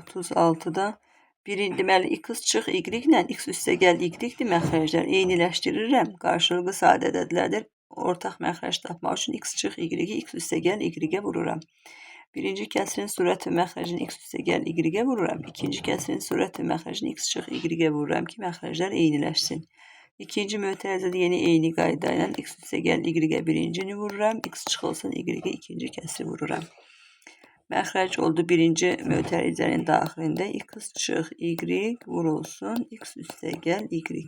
36-da deməli x çıx y ilə x üstəgəl y-dir məxrəclər. Eyniləşdirirəm. Qarşılıqlı sadə ədədlərdir. Ortaq məxrəc tapmaq üçün x çıx y-i x üstəgəl y-ə vururam. Birinci kəsrin surət və məxrəcini x üstəgəl y-ə vururam. İkinci kəsrin surət və məxrəcini x çıx y-ə vururam ki, məxrəclər eyniləşsin. İkinci mötərizədə yeni eyni qayda ilə x üstəgəl y-ə birincini vururam. X çıxılsın y-ə ikinci kəsri vururam. Məxrəc oldu birinci mötərizənin daxilində x çıx y vurulsun x üstəgəl y.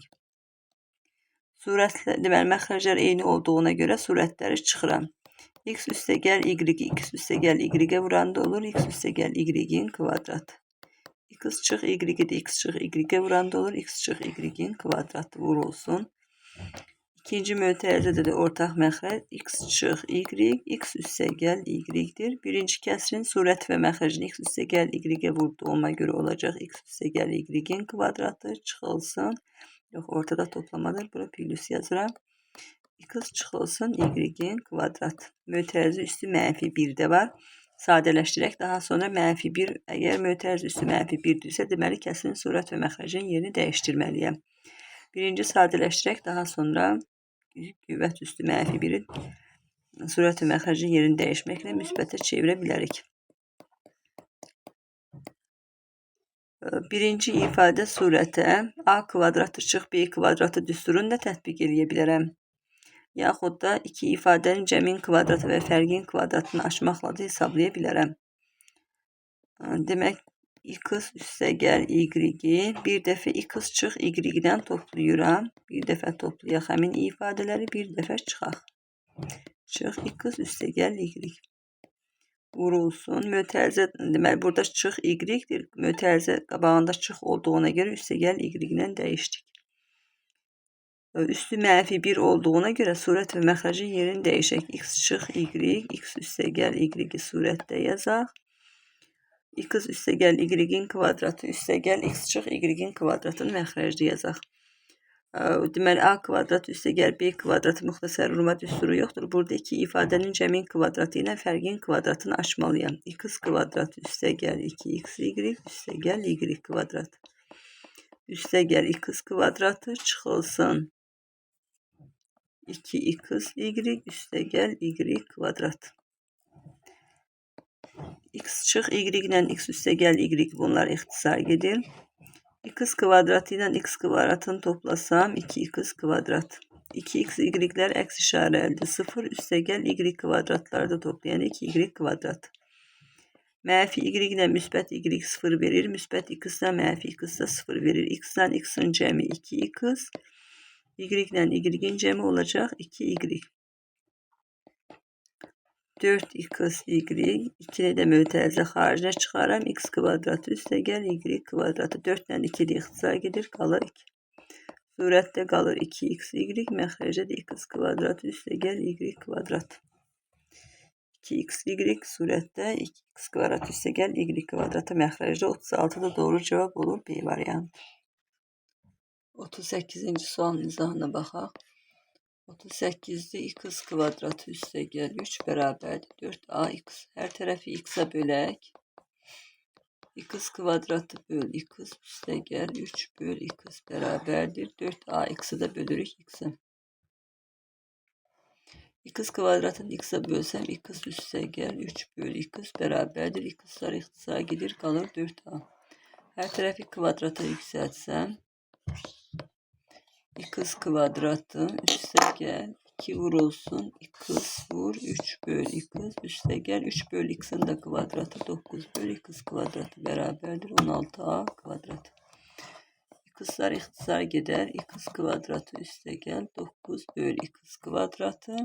Surətlər, deməli məxrəclər eyni olduğuna görə surətləri çıxıram. X üstəgəl y, x üstəgəl y-ə vuranda olur x üstəgəl y-in kvadratı. X çıx y-i də x çıx y-ə vuranda olur x çıx y-in kvadratı vurulsun. İkinci mötərizədə də ortaq məxrəc x çıx y, x üstəgəl y-dir. Birinci kəsrin surət və məxrəcini x üstəgəl y-ə vurduğuma görə olacaq x üstəgəl y-in kvadratı çıxılsın. Yox, ortada toplamadır. Bura plus yazıram. X çıxılsın y-in kvadratı. Mötərizə üstü mənfi 1-də var. Sadələşdirək. Daha sonra mənfi 1, əgər mötərizə üstü mənfi 1-dirsə, deməli kəsrin surət və məxrəcin yerini dəyişdirməliyəm. Birinci sadələşdirək. Daha sonra qüvvət üstü mənfi 1-in surət və məxrəcin yerini dəyişməklə müsbətə çevirə bilərik. Birinci ifadə surətə a kvadratı çıx b kvadratı düsturunu da tətbiq eləyə bilərəm. Yaxud da iki ifadənin cəmin kvadratı və fərqin kvadratını açmaqla da hesablaya bilərəm. Demək, x üstəgəl y-i bir dəfə x çıx y-dən toplayıram. Bir dəfə toplayaq həmin ifadələri, bir dəfə çıxaq. Çıx x üstəgəl y. Vurulsun. Mötərizə, deməli, burada çıx y-dir. Mötərizə qabağında çıx olduğuna görə üstəgəl y ilə dəyişdik. Üstü mənfi 1 olduğuna görə surət və məxrəcin yerini dəyişək. X çıx y, x üstəgəl y-i surətdə yazaq. X üstəgəl y-in kvadratı üstəgəl x çıx y-in kvadratını məxrəcdə yazaq. Deməli, a kvadratı üstəgəl b kvadratı müxtəsər vurma düsturu yoxdur. Burada iki ifadənin cəmin kvadratı ilə fərqin kvadratını açmalıyam. X kvadratı üstəgəl 2xy üstəgəl y kvadratı. Üstəgəl x kvadratı çıxılsın 2xy üstəgəl y kvadratı. X çıx y ilə x üstəgəl y bunlar ixtisar gedir. X kvadratı ilə x kvadratını toplasam 2x kvadrat. 2x y'ler əks işarəlidir. 0 üstə gəl y kvadratlarda toplayan 2y kvadrat. Mənfi y ilə müsbət y 0 verir. Müsbət x-la mənfi x da 0 verir. X-dan x-in cəmi 2x. Y ilə y-in cəmi olacaq 2y. 4x y. 2'ni də mötərizə xaricinə çıxaram. X kvadratı üstə gəl y kvadratı. 4 ilə 2 də ixtisar gedir. Qalır 2. Surətdə qalır 2x y. Məxrəcdə də x kvadratı üstə gəl y kvadrat. 2x y surətdə 2x kvadratı üstə gəl y kvadratı. Məxrəcdə 36 da doğru cavab olur. B variantı. 38-ci sualın izahına baxaq. 38'de x kvadratı üstə gəl 3 bərabərdir 4ax. Hər tərəfi x-a bölək. X kvadratı böl x üstə gəl 3 böl x bərabərdir 4ax-ı da bölürük x-ə. X kvadratını x-a bölsəm x üstə gəl 3 böl x bərabərdir. X'lar ixtisar gedir, qalır 4a. Hər tərəfi kvadrata yüksəltsəm x kvadratı üstə gəl 2 vurulsun x vur 3 böl x üstə gəl 3 böl x'in də kvadratı 9 böl x kvadratı bərabərdir 16a kvadrat. X'lar ixtisar gedər. X kvadratı üstə gəl 9 böl x kvadratı.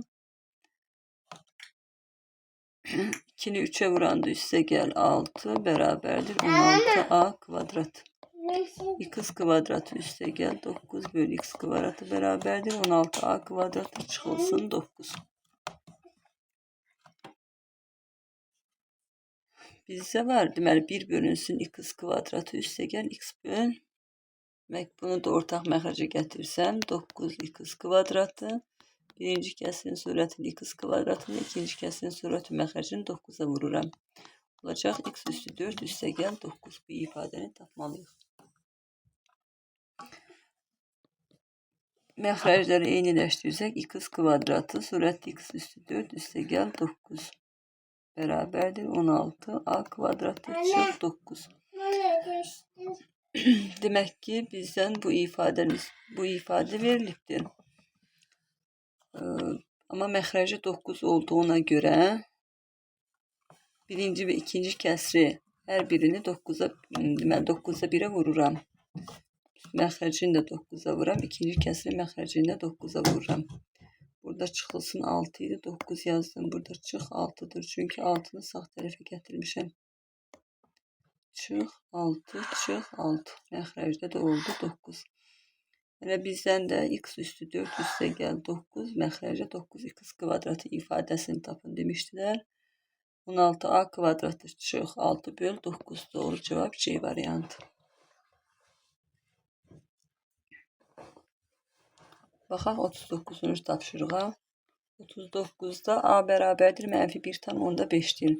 2'ni 3'e vuranda üstə gəl 6 bərabərdir 16a kvadrat. X kvadratı üstə gəl 9 böl x kvadratı bərabərdir 16a kvadratı çıxılsın 9. Bizdə var deməli 1 bölünsün x kvadratı üstə gəl x böl. Bunu da ortaq məxrəcə gətirsəm 9x kvadratı. Birinci kəsrin surətini x kvadratını, ikinci kəsrin surəti məxrəcini 9'a vururam. Olacaq x üstü 4 üstə gəl 9. Bu ifadəni tapmalıyıq. Məxrəcləri eyniləşdirsək x kvadratı surətli x üstü 4 üstə gəl 9 bərabərdir 16a kvadratı çıx 9. Demək ki bizdən bu ifadə verilibdir. Amma məxrəci 9 olduğuna görə birinci və ikinci kəsri hər birini 9'a 1'e vururam. Məxrəcini də 9'a vuram. İkinci kəsri məxrəcini də 9'a vururam. Burada çıxılsın 6 idi. 9 yazdım. Burada çıx 6'dır. Çünki 6'nı sağ tərəfə gətirmişəm. Çıx 6, çıx 6. Məxrəcdə də oldu 9. Elə bizdən də x üstü 4 üstə gəl 9. Məxrəcə 9x kvadratı ifadəsini tapın demişdilər. 16a kvadratı çıx 6 böl 9. Doğru cavab C variantı. Baxaq 39-cu tapşırığa. 39'da a bərabərdir mənfi 1,5'dir.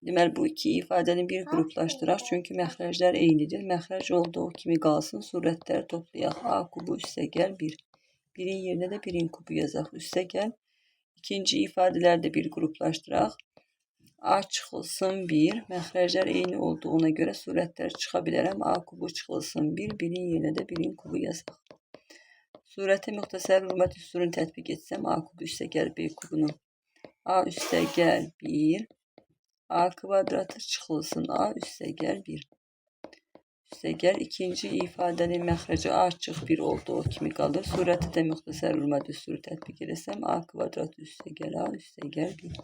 Deməli bu iki ifadəni bir qruplaşdıraq. Çünki məxrəclər eynidir. Məxrəc olduğu kimi qalsın. Surətləri toplayaq. A kubu üstə gəl 1. 1'in yerinə də 1'in kubu yazaq. Üstə gəl. İkinci ifadələri də bir qruplaşdıraq. A çıxılsın 1. Məxrəclər eyni olduğuna görə surətləri çıxa bilərəm. A kubu çıxılsın 1. 1'in yerinə də 1'in kubu yazaq. Surətə müxtəsər vurma düsturunu tətbiq etsəm a kubu üstə gəl b kubunu. A üstə gəl 1. A kvadratı çıxılsın a üstə gəl 1. Üstə gəl ikinci ifadənin məxrəci a çıx 1 olduğu kimi qalır. Surəti də müxtəsər vurma düsturu tətbiq etsəm a kvadratı üstə gəl a üstə gəl 1.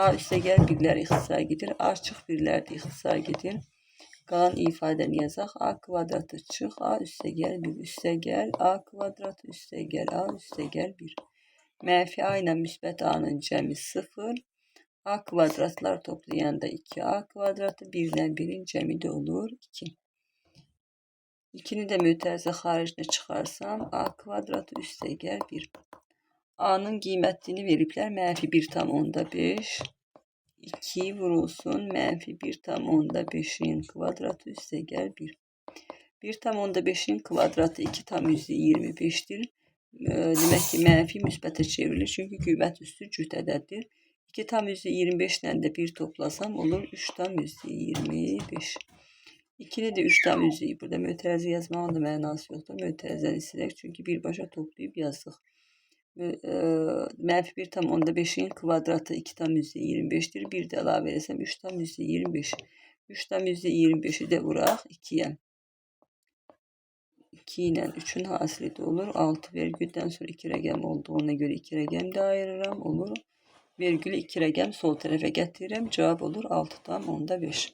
A üstə gəl 1'lər ixtisar gedir. A çıx 1'lər də ixtisar gedir. Qalan ifadəni yazaq. A kvadratı çıx a üstə gəl 1 üstə gəl a kvadratı üstə gəl a üstə gəl 1. Mənfi a ilə müsbət a'nın cəmi 0. A kvadratlar toplayanda 2a kvadratı 1 ilə 1'in cəmi də olur 2. 2'ni də mötərizə xaricinə çıxarsam a kvadratı üstə gəl 1. A'nın qiymətini veriblər mənfi 1,5. 2 vurulsun mənfi 1,5'in kvadratı üstə gəl 1. 1,5'in kvadratı 2,25'dir. Demək ki mənfi müsbətə çevrilir. Çünki qiymət üstü cüt ədəddir. 2,25 ilə də 1 toplasam olur 3,25. 2'ni də 3 tam üzeyib. Burada mötərizə yazmağın da mənası yoxdur. Mötərizəni silək, çünki birbaşa toplayıb yazdıq. -1 tam onda 5'in kvadratı 2 tam üzeri 25'dir. Bir də əlavə etsəm 3 tam üzeri 25. 3 tam üzeri 25'i də vuraq 2'yə. 2 ilə 3'ün hasili də olur. 6 vergüldən sonra 2 rəqəm olduğuna görə 2 rəqəm də ayırıram. Olur. Vergülü 2 rəqəm sol tərəfə gətirirəm. Cavab olur 6 tam onda 5.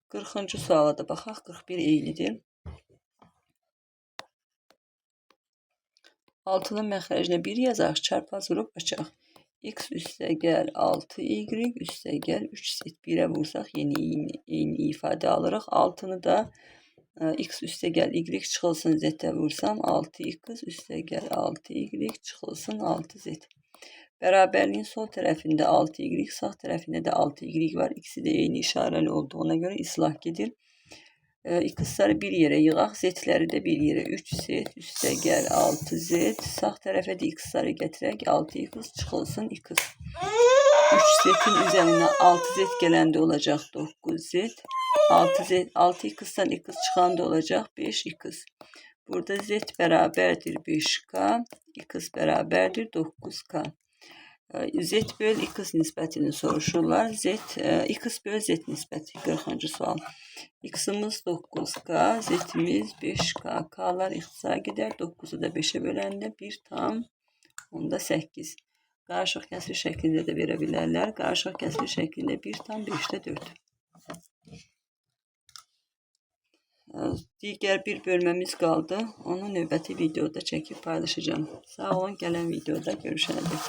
40-cı suala da baxaq. 41 eylidir. 6'nın məxrəcinə 1 yazaq, çarpaz vurub açaq. X üstəgəl 6y üstəgəl 3z 1'ə vursaq eyni ifadə alırıq. 6'nı da x üstəgəl y çıxılsın z-ə vursam 6x üstəgəl 6y çıxılsın 6z. Bərabərliyin sol tərəfində 6y, sağ tərəfində də 6y var. İkisi də eyni işarəli olduğuna görə islah gedir. X'ları bir yerə yığaq, z'ləri də bir yerə. 3z üstəgəl 6z. Sağ tərəfə də x'ları gətirək. 6x çıxılsın x. 3z'in üzərinə 6z gələndə olacaq 9z. 6x'dan x çıxanda olacaq 5x. Burada z bərabərdir 5k. X bərabərdir 9k. Z böl x nisbətini soruşurlar. X böl z nisbəti 40-cı sual. X'imiz 9k, z'imiz 5k. K'lar ixtisara gedər. 9'u da 5'ə böləndə 1 tam onda 8. Qarışıq kəsri şəklində də verə bilərlər. Qarışıq kəsri şəklində 1 tam 5'də 4. Digər bir bölməmiz qaldı. Onu növbəti videoda çəkib paylaşacağım. Sağ olun, gələn videoda görüşənədək.